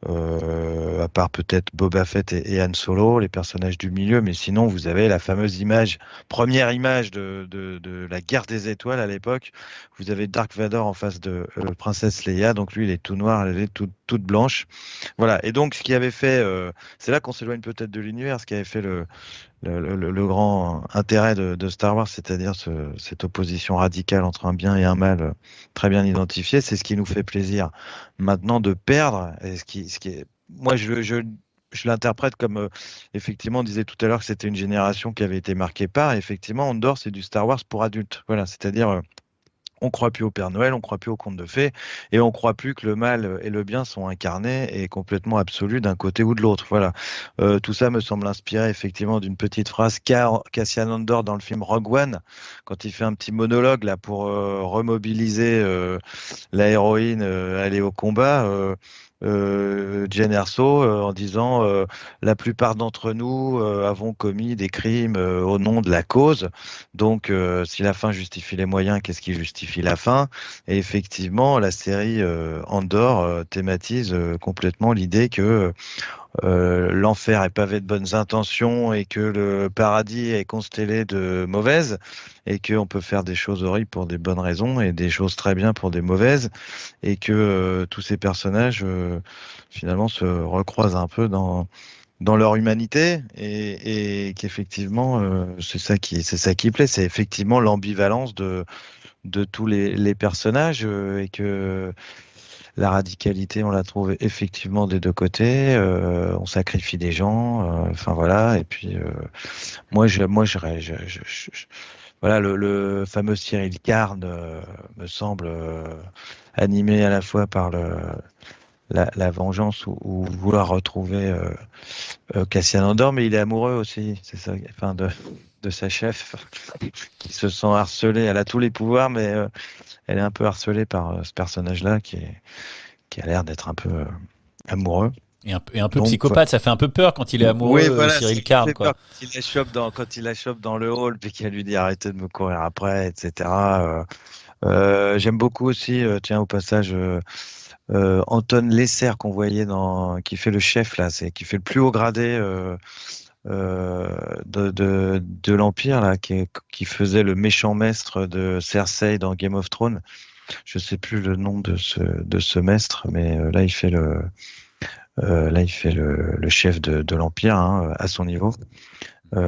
Speaker 4: À part peut-être Boba Fett et Han Solo, les personnages du milieu, mais sinon vous avez la fameuse première image de la guerre des étoiles à l'époque. Vous avez Dark Vador en face de Princesse Leia, donc lui il est tout noir, elle est toute blanche. Voilà, et donc ce qui avait fait, c'est là qu'on s'éloigne peut-être de l'univers, ce qui avait fait le grand intérêt de Star Wars, c'est-à-dire cette opposition radicale entre un bien et un mal très bien identifié, c'est ce qui nous fait plaisir maintenant de perdre, et ce qui est, moi je l'interprète comme effectivement on disait tout à l'heure que c'était une génération qui avait été marquée par, effectivement Andor c'est du Star Wars pour adultes, voilà, c'est-à-dire on croit plus au Père Noël, on croit plus au conte de fées, et on croit plus que le mal et le bien sont incarnés et complètement absolus d'un côté ou de l'autre. Voilà. Tout ça me semble inspiré effectivement d'une petite phrase qu'a Cassian Andor dans le film Rogue One, quand il fait un petit monologue là pour remobiliser la héroïne, aller au combat. Jyn Erso en disant la plupart d'entre nous avons commis des crimes au nom de la cause, donc si la fin justifie les moyens, qu'est-ce qui justifie la fin? Et effectivement la série Andor thématise complètement l'idée que l'enfer est pavé de bonnes intentions et que le paradis est constellé de mauvaises et qu'on peut faire des choses horribles pour des bonnes raisons et des choses très bien pour des mauvaises et que tous ces personnages finalement se recroisent un peu dans leur humanité et qu'effectivement c'est ça qui plaît, c'est effectivement l'ambivalence de tous les personnages et que la radicalité, on la trouve effectivement des deux côtés. On sacrifie des gens. Enfin voilà. Et puis voilà, le fameux Cyril Carn me semble animé à la fois par la vengeance ou vouloir retrouver Cassian Andor, mais il est amoureux aussi. C'est ça. Enfin de sa chef qui se sent harcelée. Elle a tous les pouvoirs, mais elle est un peu harcelée par ce personnage-là qui a l'air d'être un peu amoureux.
Speaker 1: Et un peu
Speaker 4: Donc,
Speaker 1: psychopathe, ça fait un peu peur quand il est amoureux,
Speaker 4: oui, voilà,
Speaker 1: Cyril Carn, quoi.
Speaker 4: Quand il la chope dans le hall, puis qu'elle lui dit arrêtez de me courir après, etc. J'aime beaucoup aussi, tiens, au passage, Anton Lesser qu'on voyait qui fait le chef là, qui fait le plus haut gradé de l'Empire là, qui faisait le méchant maître de Cersei dans Game of Thrones. Je sais plus le nom de ce maître, mais là il fait le chef de l'Empire à son niveau.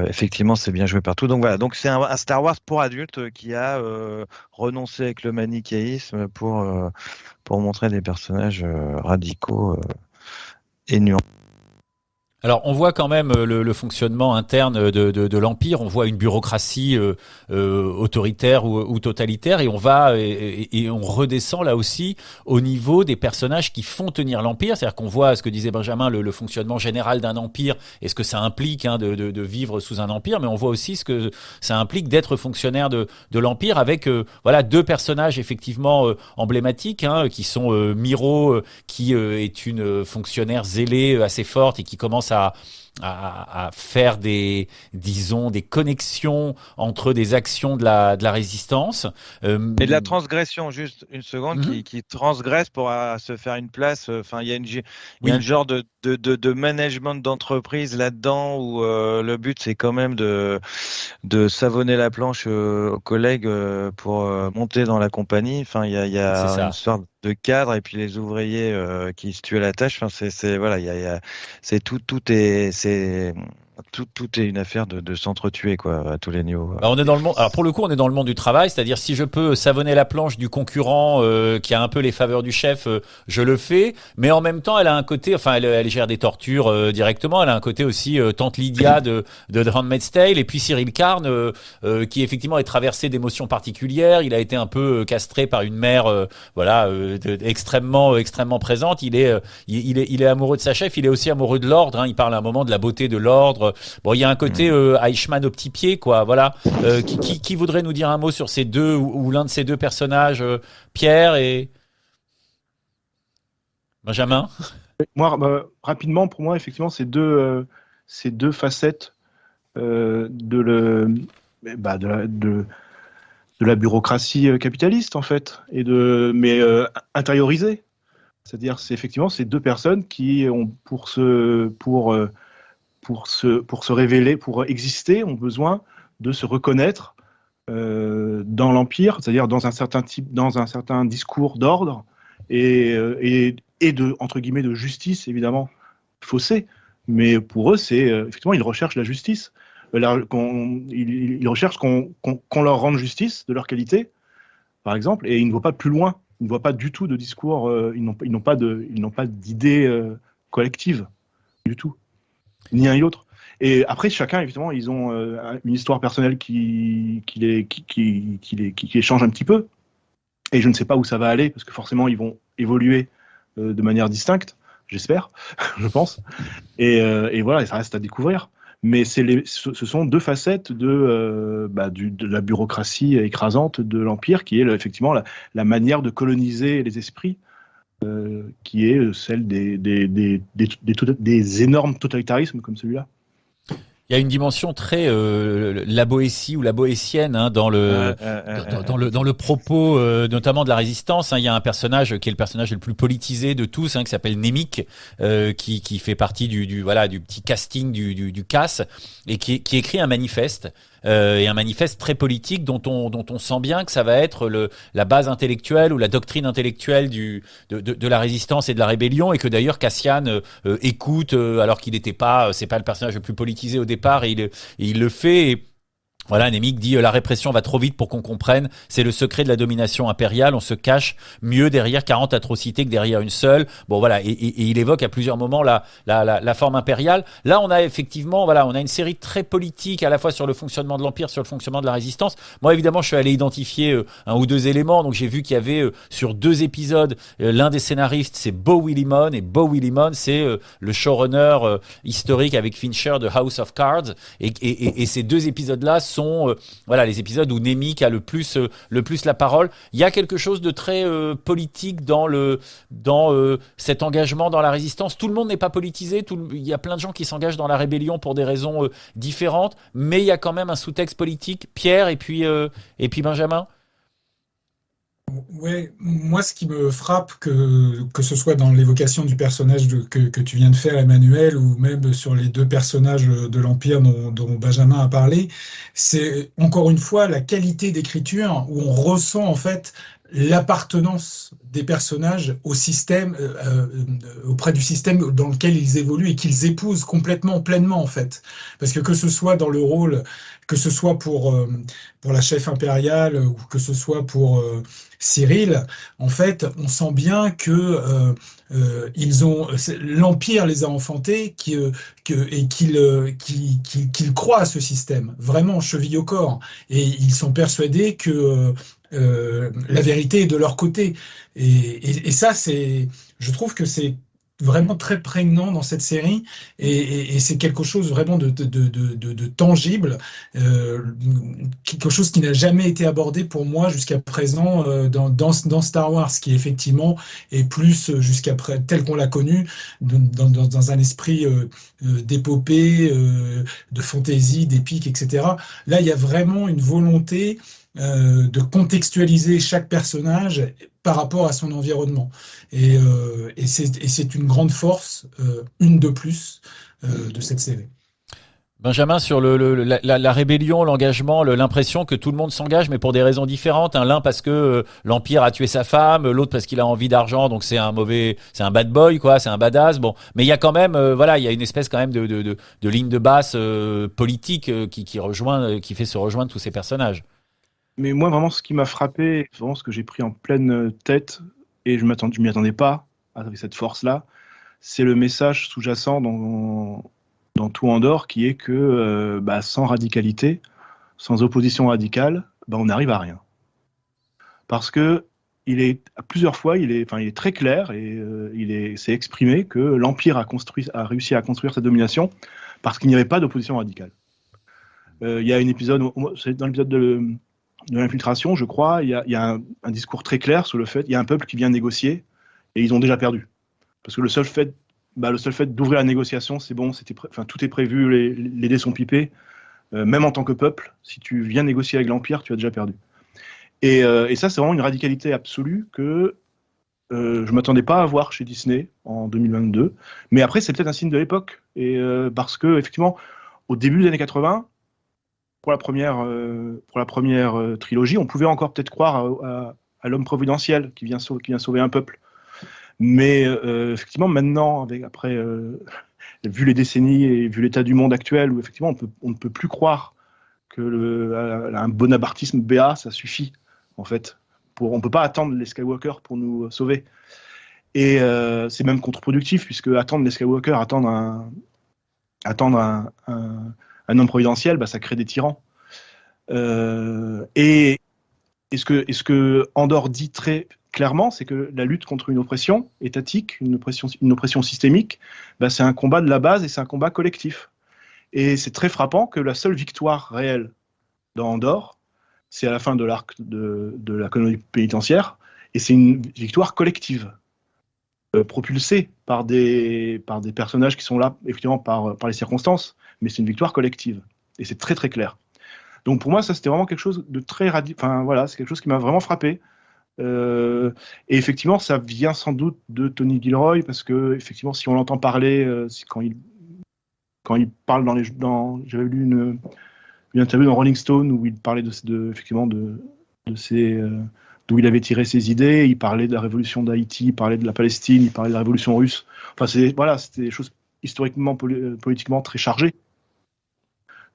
Speaker 4: Effectivement, c'est bien joué partout. Donc voilà, donc c'est un Star Wars pour adultes qui a renoncé avec le manichéisme pour montrer des personnages radicaux et nuancés.
Speaker 1: Alors, on voit quand même le fonctionnement interne de l'Empire. On voit une bureaucratie autoritaire ou totalitaire, et on va et on redescend là aussi au niveau des personnages qui font tenir l'Empire. C'est-à-dire qu'on voit ce que disait Benjamin, le fonctionnement général d'un empire et ce que ça implique de vivre sous un empire, mais on voit aussi ce que ça implique d'être fonctionnaire de l'Empire avec voilà deux personnages effectivement emblématiques qui sont Miro qui est une fonctionnaire zélée assez forte et qui commence à faire des connexions entre des actions de la résistance.
Speaker 4: Et de la transgression, juste une seconde, qui transgresse pour se faire une place. Enfin, il y a un genre de management d'entreprise là-dedans où le but c'est quand même de savonner la planche aux collègues pour monter dans la compagnie. Enfin, il y a une sorte de cadre et puis les ouvriers qui se tuent à la tâche. Enfin, voilà, c'est tout est une affaire de s'entretuer quoi à tous les niveaux.
Speaker 1: On est dans le monde. Alors pour le coup, on est dans le monde du travail, c'est-à-dire si je peux savonner la planche du concurrent qui a un peu les faveurs du chef, je le fais. Mais en même temps, elle a un côté, enfin, elle gère des tortures directement. Elle a un côté aussi tante Lydia de The Handmaid's Tale, et puis Cyril Carn qui effectivement est traversé d'émotions particulières. Il a été un peu castré par une mère, extrêmement présente. Il est amoureux de sa chef. Il est aussi amoureux de l'ordre. Il parle à un moment de la beauté de l'ordre. Bon, il y a un côté Eichmann au petit pied, quoi. Voilà. Qui voudrait nous dire un mot sur ces deux ou l'un de ces deux personnages, Pierre et Benjamin?
Speaker 3: Moi, rapidement, pour moi, effectivement, ces deux facettes de la bureaucratie capitaliste, en fait, mais intériorisée. C'est-à-dire, c'est effectivement ces deux personnes qui ont pour se révéler, pour exister, ont besoin de se reconnaître dans l'Empire, c'est-à-dire dans un certain discours d'ordre et de, entre guillemets, de justice, évidemment, faussée. Mais pour eux, c'est effectivement, ils recherchent la justice. Ils recherchent qu'on leur rende justice de leur qualité, par exemple, et ils ne voient pas plus loin. Ils ne voient pas du tout de discours, ils n'ont pas d'idées collectives du tout, ni un ni l'autre. Et après, chacun, évidemment, ils ont une histoire personnelle qui les change un petit peu. Et je ne sais pas où ça va aller, parce que forcément, ils vont évoluer de manière distincte, j'espère, je pense. Et voilà, et ça reste à découvrir. Mais ce sont deux facettes de la bureaucratie écrasante de l'Empire, qui est effectivement la manière de coloniser les esprits, qui est celle des énormes totalitarismes comme celui-là.
Speaker 1: Il y a une dimension très la Boétie ou la boétienne dans le propos notamment de la résistance. Il y a un personnage qui est le personnage le plus politisé de tous, qui s'appelle Némique, qui fait partie du petit casting du CAS et qui écrit un manifeste. Et un manifeste très politique dont on sent bien que ça va être la base intellectuelle ou la doctrine intellectuelle de la résistance et de la rébellion, et que d'ailleurs Cassian écoute alors qu'il n'était pas, c'est pas le personnage le plus politisé au départ, et il le fait. Et voilà, Némique dit la répression va trop vite pour qu'on comprenne, c'est le secret de la domination impériale, on se cache mieux derrière 40 atrocités que derrière une seule. Bon voilà, et il évoque à plusieurs moments la forme impériale. Là, on a effectivement on a une série très politique à la fois sur le fonctionnement de l'Empire, sur le fonctionnement de la résistance. Moi évidemment, je suis allé identifier un ou deux éléments, donc j'ai vu qu'il y avait sur 2 épisodes, l'un des scénaristes c'est Beau Willimon, et Beau Willimon c'est le showrunner historique avec Fincher de House of Cards, et ces 2 épisodes-là sont les épisodes où Némique a le plus la parole. Il y a quelque chose de très politique dans cet engagement dans la résistance. Tout le monde n'est pas politisé, il y a plein de gens qui s'engagent dans la rébellion pour des raisons différentes, mais il y a quand même un sous-texte politique. Pierre et puis Benjamin.
Speaker 2: Ouais, moi, ce qui me frappe, que ce soit dans l'évocation du personnage que tu viens de faire, Emmanuel, ou même sur les 2 personnages de l'Empire dont Benjamin a parlé, c'est encore une fois la qualité d'écriture où on ressent en fait l'appartenance des personnages au système, auprès du système dans lequel ils évoluent et qu'ils épousent complètement, pleinement en fait. Parce que ce soit dans le rôle, que ce soit pour la chef impériale ou que ce soit pour Cyril, en fait, on sent bien que l'Empire les a enfantés et qu'ils croient à ce système, vraiment cheville au corps. Et ils sont persuadés que la vérité est de leur côté. Et ça, je trouve que c'est vraiment très prégnant dans cette série, et c'est quelque chose vraiment de tangible, quelque chose qui n'a jamais été abordé pour moi jusqu'à présent dans Star Wars, qui effectivement est plus jusqu'à tel qu'on l'a connu, dans un esprit d'épopée, de fantaisie, d'épique, etc. Là, il y a vraiment une volonté de contextualiser chaque personnage par rapport à son environnement. Et c'est une grande force, une de plus, de cette série.
Speaker 1: Benjamin, sur la rébellion, l'engagement, l'impression que tout le monde s'engage, mais pour des raisons différentes. L'un parce que l'Empire a tué sa femme, l'autre parce qu'il a envie d'argent, donc c'est un bad boy, quoi, c'est un badass. Bon, mais il y a quand même, il y a une espèce quand même de ligne de basse politique qui fait se rejoindre tous ces personnages.
Speaker 3: Mais moi, vraiment, ce qui m'a frappé, vraiment ce que j'ai pris en pleine tête, et je m'y attendais pas avec cette force-là, c'est le message sous-jacent dans tout Andorre, qui est que sans radicalité, sans opposition radicale, on n'arrive à rien. Parce que plusieurs fois, il est très clair, et c'est exprimé que l'Empire a réussi à construire sa domination parce qu'il n'y avait pas d'opposition radicale. Il y a un épisode, c'est dans l'épisode de l'infiltration, je crois, il y a un discours très clair sur le fait qu'il y a un peuple qui vient négocier et ils ont déjà perdu. Parce que le seul fait d'ouvrir la négociation, c'est bon, tout est prévu, les dés sont pipés. Même en tant que peuple, si tu viens négocier avec l'Empire, tu as déjà perdu. Et ça, c'est vraiment une radicalité absolue que je ne m'attendais pas à voir chez Disney en 2022. Mais après, c'est peut-être un signe de l'époque. Et parce que, effectivement, au début des années 80, pour la première trilogie, on pouvait encore peut-être croire à l'homme providentiel qui vient sauver un peuple. Mais effectivement, maintenant, après, vu les décennies et vu l'état du monde actuel, où effectivement on ne peut plus croire que un bonapartisme béat, ça suffit, en fait. On ne peut pas attendre les Skywalker pour nous sauver. Et c'est même contre-productif, puisque attendre les Skywalker, attendre un homme providentiel, ça crée des tyrans. Et ce que Andorre dit très clairement, c'est que la lutte contre une oppression étatique, une oppression systémique, c'est un combat de la base et c'est un combat collectif. Et c'est très frappant que la seule victoire réelle dans Andorre, c'est à la fin de l'arc de la colonie pénitentiaire, et c'est une victoire collective. propulsée par des personnages qui sont là, effectivement, par les circonstances, mais c'est une victoire collective. Et c'est très, très clair. Donc pour moi, ça, c'était vraiment quelque chose de très radical. Enfin, voilà, c'est quelque chose qui m'a vraiment frappé. Et effectivement, ça vient sans doute de Tony Gilroy, parce que, effectivement, si on l'entend parler, quand il parle j'avais lu une interview dans Rolling Stone où il parlait effectivement de d'où il avait tiré ses idées. Il parlait de la révolution d'Haïti, il parlait de la Palestine, il parlait de la révolution russe. Enfin, c'était des choses historiquement, politiquement très chargées.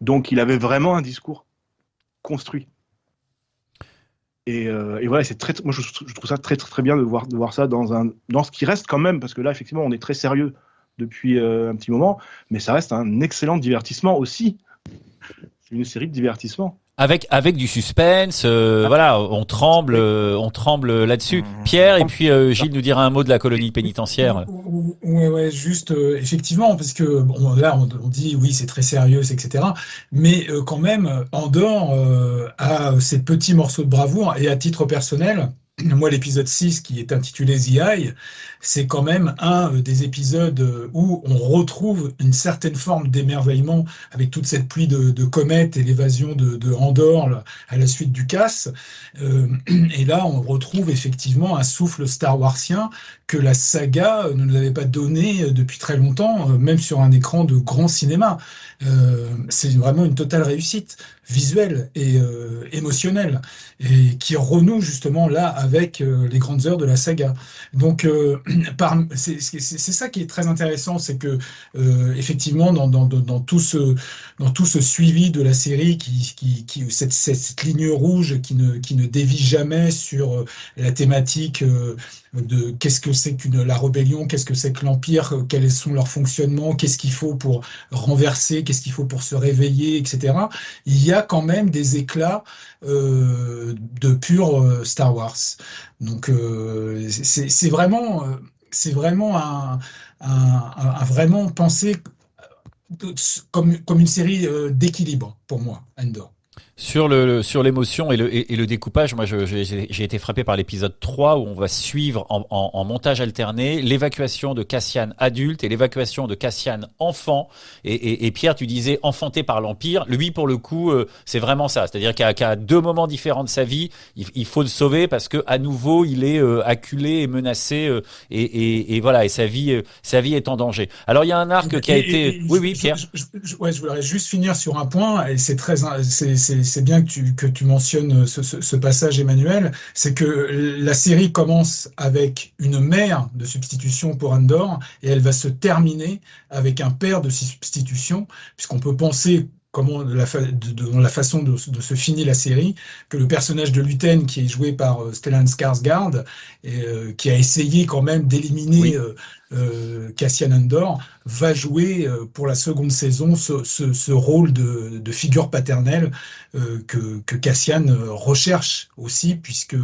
Speaker 3: Donc, il avait vraiment un discours construit. Et voilà, moi je trouve ça très, très, très bien de voir ça dans ce qui reste quand même, parce que là, effectivement, on est très sérieux depuis un petit moment, mais ça reste un excellent divertissement aussi. C'est une série de divertissements.
Speaker 1: Avec du suspense, voilà, on tremble là-dessus. Pierre, et puis Gilles nous dira un mot de la colonie pénitentiaire.
Speaker 2: Ouais, juste effectivement, parce que bon, là on dit oui c'est très sérieux, etc. Mais quand même, Andorre a ces petits morceaux de bravoure, et à titre personnel, moi l'épisode 6 qui est intitulé The Eye, c'est quand même un des épisodes où on retrouve une certaine forme d'émerveillement avec toute cette pluie de comètes et l'évasion de Andorre à la suite du casse. Et là on retrouve effectivement un souffle Star Warsien que la saga ne nous avait pas donné depuis très longtemps, même sur un écran de grand cinéma. C'est vraiment une totale réussite visuelle et émotionnelle, et qui renoue justement là avec les grandes heures de la saga. Donc c'est ça qui est très intéressant, c'est que effectivement dans tout ce suivi de la série, cette ligne rouge qui ne dévie jamais sur la thématique de qu'est-ce que c'est la rébellion, qu'est-ce que c'est que l'Empire, quels sont leurs fonctionnements, qu'est-ce qu'il faut pour renverser, qu'est-ce qu'il faut pour se réveiller, etc. Il y a quand même des éclats de pur Star Wars. Donc c'est vraiment vraiment pensé comme une série d'équilibre pour moi, Andor.
Speaker 1: Sur l'émotion et le découpage, moi j'ai été frappé par l'épisode 3 où on va suivre en montage alterné l'évacuation de Cassian adulte et l'évacuation de Cassian enfant. Et Pierre, tu disais enfanté par l'Empire. Lui, pour le coup, c'est vraiment ça. C'est-à-dire qu'à deux moments différents de sa vie, il faut le sauver parce que à nouveau il est acculé et menacé et voilà, et sa vie est en danger. Alors il y a un arc qui a été. Oui, Pierre.
Speaker 2: Je voudrais juste finir sur un point, et c'est bien que tu mentionnes ce passage, Emmanuel. C'est que la série commence avec une mère de substitution pour Andor, et elle va se terminer avec un père de substitution, puisqu'on peut penser dans la façon de se finir la série, que le personnage de Luten, qui est joué par Stellan Skarsgård, qui a essayé quand même d'éliminer Cassian Andor, va jouer pour la seconde saison ce rôle de figure paternelle que Cassian recherche aussi, puisque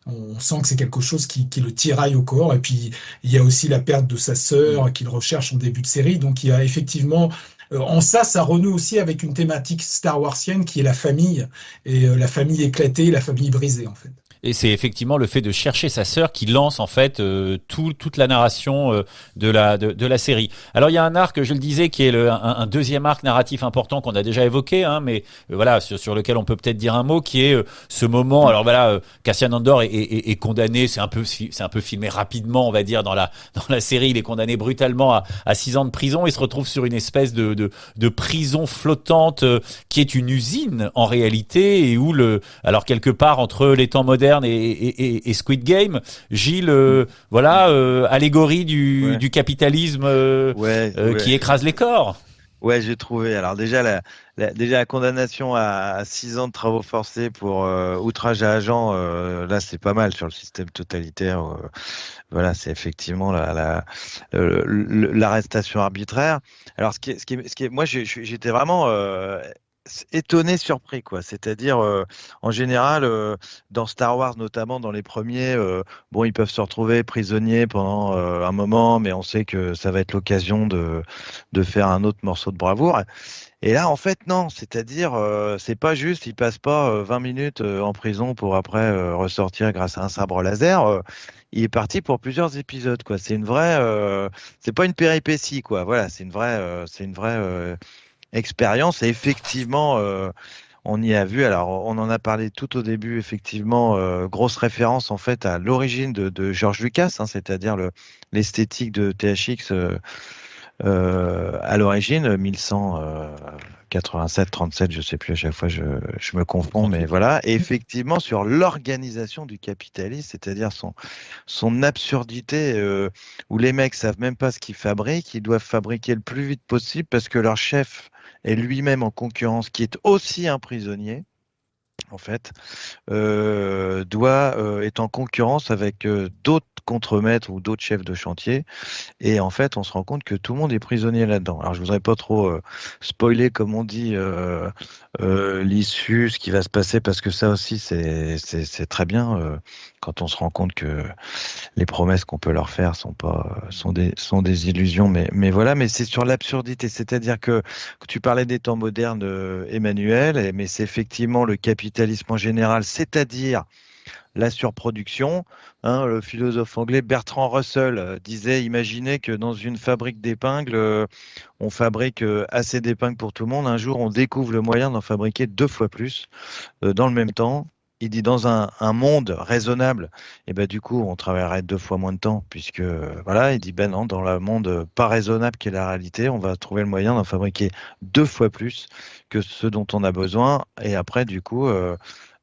Speaker 2: on sent que c'est quelque chose qui le tiraille au corps. Et puis il y a aussi la perte de sa sœur qu'il recherche en début de série. Donc il y a effectivement en ça renoue aussi avec une thématique Star Warsienne qui est la famille, et la famille éclatée, la famille brisée en fait.
Speaker 1: Et c'est effectivement le fait de chercher sa sœur qui lance en fait toute la narration de la série. Alors il y a un arc, je le disais, qui est un deuxième arc narratif important qu'on a déjà évoqué, hein, mais voilà sur lequel on peut peut-être dire un mot, qui est ce moment. Alors voilà, Cassian Andor est condamné, c'est un peu filmé rapidement, on va dire dans la série. Il est condamné brutalement à 6 ans de prison. Il se retrouve sur une espèce de prison flottante qui est une usine en réalité, et où alors quelque part entre les temps modernes et Squid Game, Gilles, allégorie du capitalisme qui écrase les corps.
Speaker 4: Ouais, j'ai trouvé. Alors déjà la condamnation à 6 ans de travaux forcés pour outrage à agent, là c'est pas mal sur le système totalitaire. Voilà, c'est effectivement l'arrestation arbitraire. Alors ce qui est, moi j'étais vraiment étonné, surpris, quoi. C'est-à-dire, en général, dans Star Wars, notamment dans les premiers, bon, ils peuvent se retrouver prisonniers pendant un moment, mais on sait que ça va être l'occasion de faire un autre morceau de bravoure. Et là, en fait, non. C'est-à-dire, c'est pas juste, ils passent pas 20 minutes en prison pour après ressortir grâce à un sabre laser. Il est parti pour plusieurs épisodes, quoi. C'est pas une péripétie, quoi. Voilà, c'est une vraie expérience. Et effectivement, on y a vu. Alors, on en a parlé tout au début. Effectivement, grosse référence en fait à l'origine de George Lucas, hein, c'est-à-dire l'esthétique de THX. À l'origine, 1187-37, je sais plus, à chaque fois je me confonds, mais
Speaker 1: 38.
Speaker 4: voilà. Et effectivement, sur l'organisation du capitalisme, c'est-à-dire son absurdité, où les mecs savent même pas ce qu'ils fabriquent, ils doivent fabriquer le plus vite possible parce que leur chef est lui-même en concurrence, qui est aussi un prisonnier. En fait, est en concurrence avec d'autres contremaîtres ou d'autres chefs de chantier. Et en fait, on se rend compte que tout le monde est prisonnier là-dedans. Alors, je voudrais pas trop spoiler, comme on dit, l'issue, ce qui va se passer, parce que ça aussi, c'est très bien quand on se rend compte que les promesses qu'on peut leur faire sont des illusions. Mais voilà, mais c'est sur l'absurdité. C'est-à-dire que tu parlais des temps modernes, Emmanuel, mais c'est effectivement le capitalisme en général, c'est-à-dire la surproduction. Hein, le philosophe anglais Bertrand Russell disait, imaginez que dans une fabrique d'épingles, on fabrique assez d'épingles pour tout le monde. Un jour, on découvre le moyen d'en fabriquer 2 fois plus dans le même temps. Il dit dans un monde raisonnable, et ben du coup, on travaillerait 2 fois moins de temps, puisque voilà, il dit ben non, dans le monde pas raisonnable qui est la réalité, on va trouver le moyen d'en fabriquer 2 fois plus que ce dont on a besoin. Et après, du coup,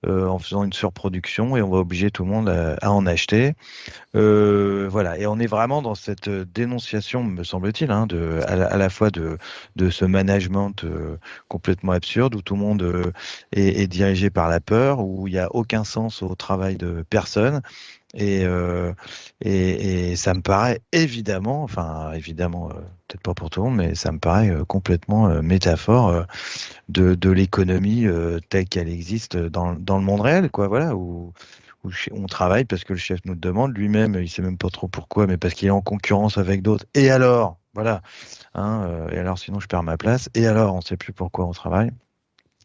Speaker 4: en faisant une surproduction, et on va obliger tout le monde à en acheter. Voilà, et on est vraiment dans cette dénonciation, me semble-t-il, hein, à la fois de ce management complètement absurde où tout le monde est dirigé par la peur, où il n'y a aucun sens au travail de personne. Et, euh, et ça me paraît évidemment, enfin évidemment, peut-être pas pour tout le monde, mais ça me paraît complètement métaphore de l'économie telle qu'elle existe dans le monde réel, quoi. Voilà, où on travaille parce que le chef nous le demande, lui-même, il sait même pas trop pourquoi, mais parce qu'il est en concurrence avec d'autres. Et alors, voilà, hein, et alors sinon je perds ma place. Et alors, on sait plus pourquoi on travaille.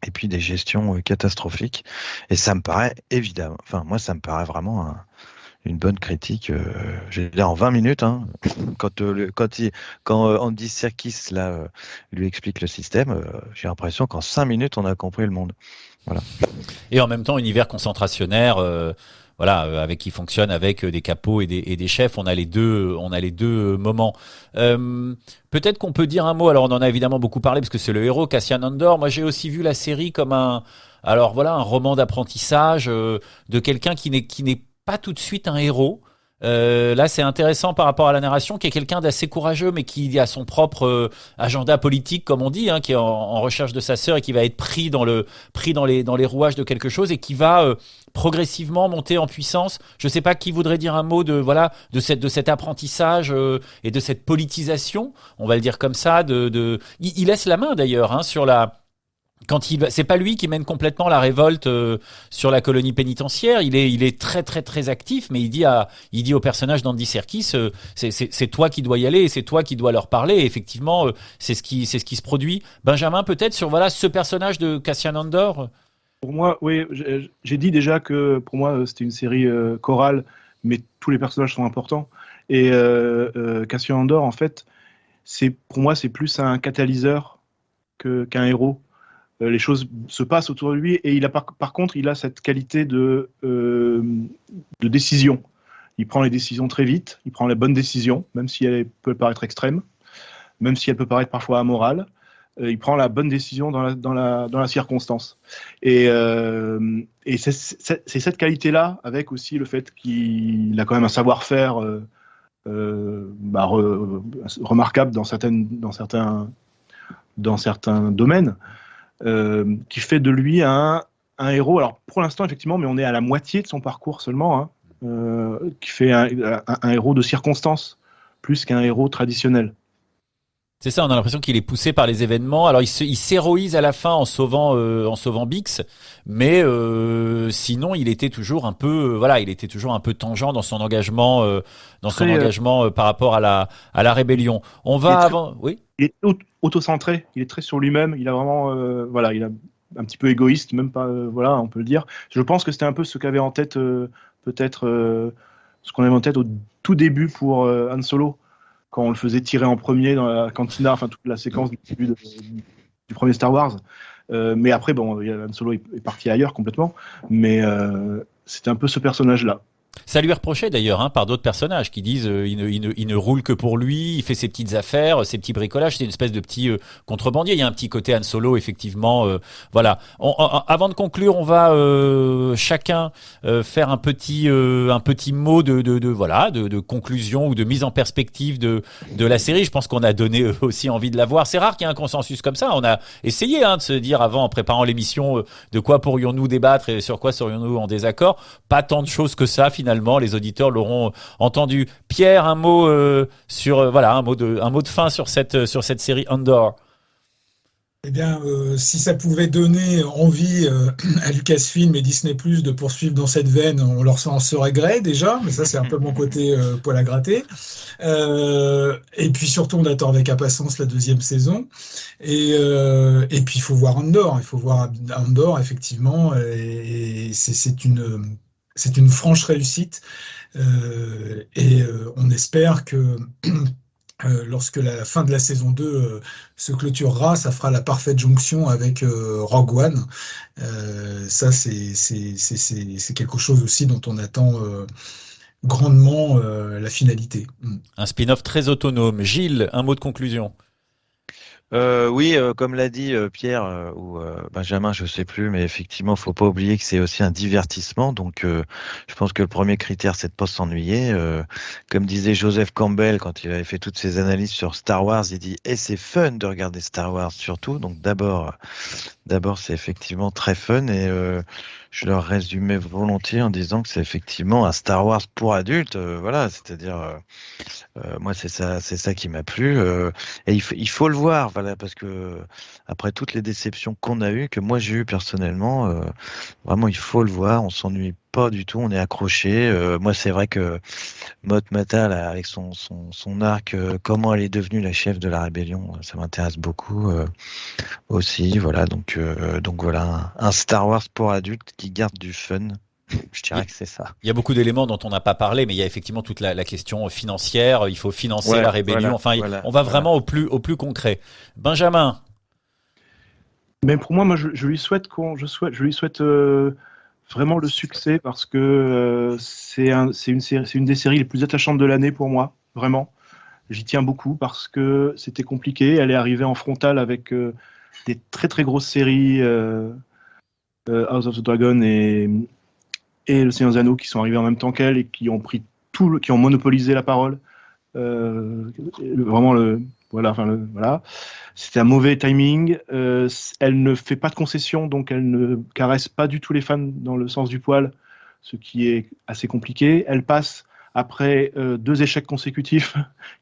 Speaker 4: Et puis des gestions catastrophiques. Et ça me paraît évidemment, enfin moi ça me paraît vraiment une bonne critique. Je vais dire en 20 minutes, hein, quand Andy Serkis là lui explique le système, j'ai l'impression qu'en 5 minutes on a compris le monde. Voilà.
Speaker 1: Et en même temps, univers concentrationnaire, voilà, avec qui fonctionne avec des capots et des chefs. On a les deux moments. Peut-être qu'on peut dire un mot. Alors, on en a évidemment beaucoup parlé parce que c'est le héros, Cassian Andor. Moi, j'ai aussi vu la série comme alors voilà, un roman d'apprentissage de quelqu'un qui n'est pas tout de suite un héros. Là, c'est intéressant par rapport à la narration, qui est quelqu'un d'assez courageux, mais qui a son propre agenda politique, comme on dit, hein, qui est en recherche de sa sœur et qui va être pris dans les rouages de quelque chose et qui va progressivement monter en puissance. Je sais pas qui voudrait dire un mot de cet apprentissage et de cette politisation, on va le dire comme ça. Il laisse la main d'ailleurs hein, sur la c'est pas lui qui mène complètement la révolte sur la colonie pénitentiaire. Il est très très très actif, mais il dit au personnage d'Andy Serkis, c'est toi qui dois y aller et c'est toi qui dois leur parler. Et effectivement, c'est ce qui se produit. Benjamin, peut-être sur voilà ce personnage de Cassian Andor.
Speaker 3: Pour moi, oui, j'ai dit déjà que pour moi c'était une série chorale, mais tous les personnages sont importants. Et Cassian Andor, en fait, pour moi c'est plus un catalyseur qu'un héros. Les choses se passent autour de lui et par contre, il a cette qualité de décision. Il prend les décisions très vite, il prend les bonnes décisions, même si elle peut paraître extrême, même si elle peut paraître parfois amorale. Il prend la bonne décision dans la circonstance. Et c'est cette qualité-là, avec aussi le fait qu'il a quand même un savoir-faire remarquable dans certains domaines. Qui fait de lui un héros. Alors pour l'instant effectivement, mais on est à la moitié de son parcours seulement, hein, qui fait un héros de circonstance plus qu'un héros traditionnel.
Speaker 1: C'est ça, on a l'impression qu'il est poussé par les événements. Alors il s'héroïse à la fin en sauvant Bix, mais sinon il était toujours un peu il était toujours un peu tangent dans son engagement par rapport à la rébellion. On va avant oui.
Speaker 3: Il est auto-centré, il est très sur lui-même, il a vraiment il a un petit peu égoïste, même pas on peut le dire. Je pense que c'était un peu ce qu'avait en tête ce qu'on avait en tête au tout début pour Han Solo, quand on le faisait tirer en premier dans la cantina, enfin toute la séquence du début du premier Star Wars. Mais après, Han Solo est parti ailleurs complètement, mais c'était un peu ce personnage-là.
Speaker 1: Ça lui est reproché d'ailleurs par d'autres personnages qui disent il ne roule que pour lui, il fait ses petites affaires, ses petits bricolages, c'est une espèce de petit contrebandier. Il y a un petit côté Han Solo effectivement. Voilà. Avant de conclure, on va chacun faire un petit mot de conclusion ou de mise en perspective de la série. Je pense qu'on a donné aussi envie de la voir. C'est rare qu'il y ait un consensus comme ça. On a essayé de se dire avant, en préparant l'émission, de quoi pourrions-nous débattre et sur quoi serions-nous en désaccord. Pas tant de choses que ça finalement. Les auditeurs l'auront entendu. Pierre, un mot un mot de fin sur cette série Andor.
Speaker 2: Eh bien, si ça pouvait donner envie à Lucasfilm et Disney+ de poursuivre dans cette veine, on leur en serait gré déjà, mais ça c'est un peu mon côté poil à gratter. Et puis surtout, on attend avec impatience la 2e saison. Et puis il faut voir Andor, effectivement, et c'est une franche réussite et on espère que lorsque la fin de la saison 2 se clôturera, ça fera la parfaite jonction avec Rogue One. Ça, c'est quelque chose aussi dont on attend grandement la finalité.
Speaker 1: Un spin-off très autonome. Gilles, un mot de conclusion.
Speaker 4: Oui, comme l'a dit Pierre ou Benjamin, je sais plus, mais effectivement, faut pas oublier que c'est aussi un divertissement. Donc, je pense que le premier critère, c'est de pas s'ennuyer. Comme disait Joseph Campbell quand il avait fait toutes ses analyses sur Star Wars, il dit c'est fun de regarder Star Wars surtout. Donc d'abord, c'est effectivement très fun et je leur résumais volontiers en disant que c'est effectivement un Star Wars pour adultes. C'est-à-dire, moi, c'est ça qui m'a plu. Et il faut le voir, parce que après toutes les déceptions qu'on a eues, que moi j'ai eues personnellement, vraiment, il faut le voir. On s'ennuie pas du tout, on est accroché. Moi, c'est vrai que Mot Mata, là, avec son arc, comment elle est devenue la chef de la rébellion, ça m'intéresse beaucoup aussi. Voilà, donc voilà, un Star Wars pour adultes qui garde du fun. Je dirais que c'est ça.
Speaker 1: Il y a beaucoup d'éléments dont on n'a pas parlé, mais il y a effectivement toute la question financière. Il faut financer la rébellion. On va vraiment au plus concret. Benjamin.
Speaker 3: Mais pour moi, je lui souhaite vraiment le succès parce que c'est une des séries les plus attachantes de l'année pour moi, vraiment. J'y tiens beaucoup parce que c'était compliqué. Elle est arrivée en frontal avec des très très grosses séries, House of the Dragon et Le Seigneur des Anneaux qui sont arrivés en même temps qu'elle et qui ont pris qui ont monopolisé la parole. Voilà. C'était un mauvais timing. Elle ne fait pas de concessions, donc elle ne caresse pas du tout les fans dans le sens du poil, ce qui est assez compliqué. Elle passe après 2 échecs consécutifs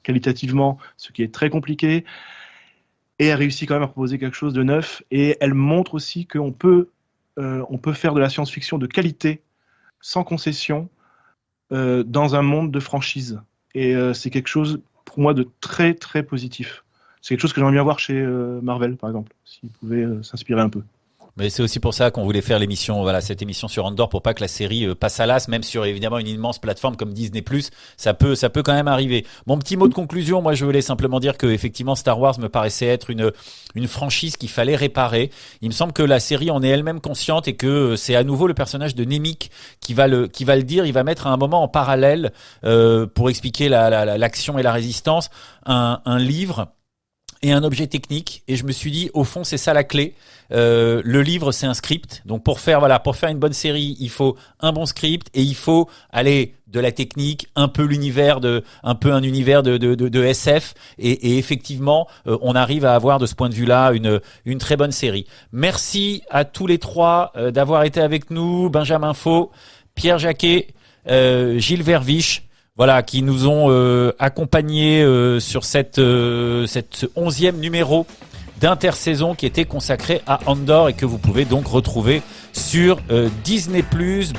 Speaker 3: qualitativement, ce qui est très compliqué. Et elle réussit quand même à proposer quelque chose de neuf. Et elle montre aussi qu'on peut faire de la science-fiction de qualité sans concession dans un monde de franchise. Et c'est quelque chose pour moi de très très positif. C'est quelque chose que j'aimerais bien voir chez Marvel par exemple, s'ils pouvaient s'inspirer un peu.
Speaker 1: Mais c'est aussi pour ça qu'on voulait faire cette émission sur Andor, pour pas que la série passe à l'as, même sur évidemment une immense plateforme comme Disney+. Ça peut quand même arriver. Mon petit mot de conclusion, moi je voulais simplement dire que effectivement Star Wars me paraissait être une franchise qu'il fallait réparer. Il me semble que la série en est elle-même consciente et que c'est à nouveau le personnage de Nemik qui va le dire. Il va mettre à un moment en parallèle pour expliquer l'action et la résistance un livre et un objet technique, et je me suis dit au fond c'est ça la clé. Le livre c'est un script, donc pour faire une bonne série il faut un bon script et il faut aller de la technique, un peu un univers de SF et effectivement on arrive à avoir de ce point de vue-là une très bonne série. Merci à tous les trois d'avoir été avec nous, Benjamin Faux, Pierre Jacquet, Gilles Verviche. Voilà, qui nous ont accompagnés sur cette 11e numéro d'intersaison qui était consacré à Andor et que vous pouvez donc retrouver sur Disney+.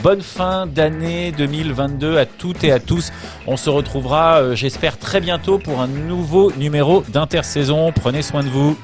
Speaker 1: Bonne fin d'année 2022 à toutes et à tous. On se retrouvera, j'espère, très bientôt pour un nouveau numéro d'intersaison. Prenez soin de vous.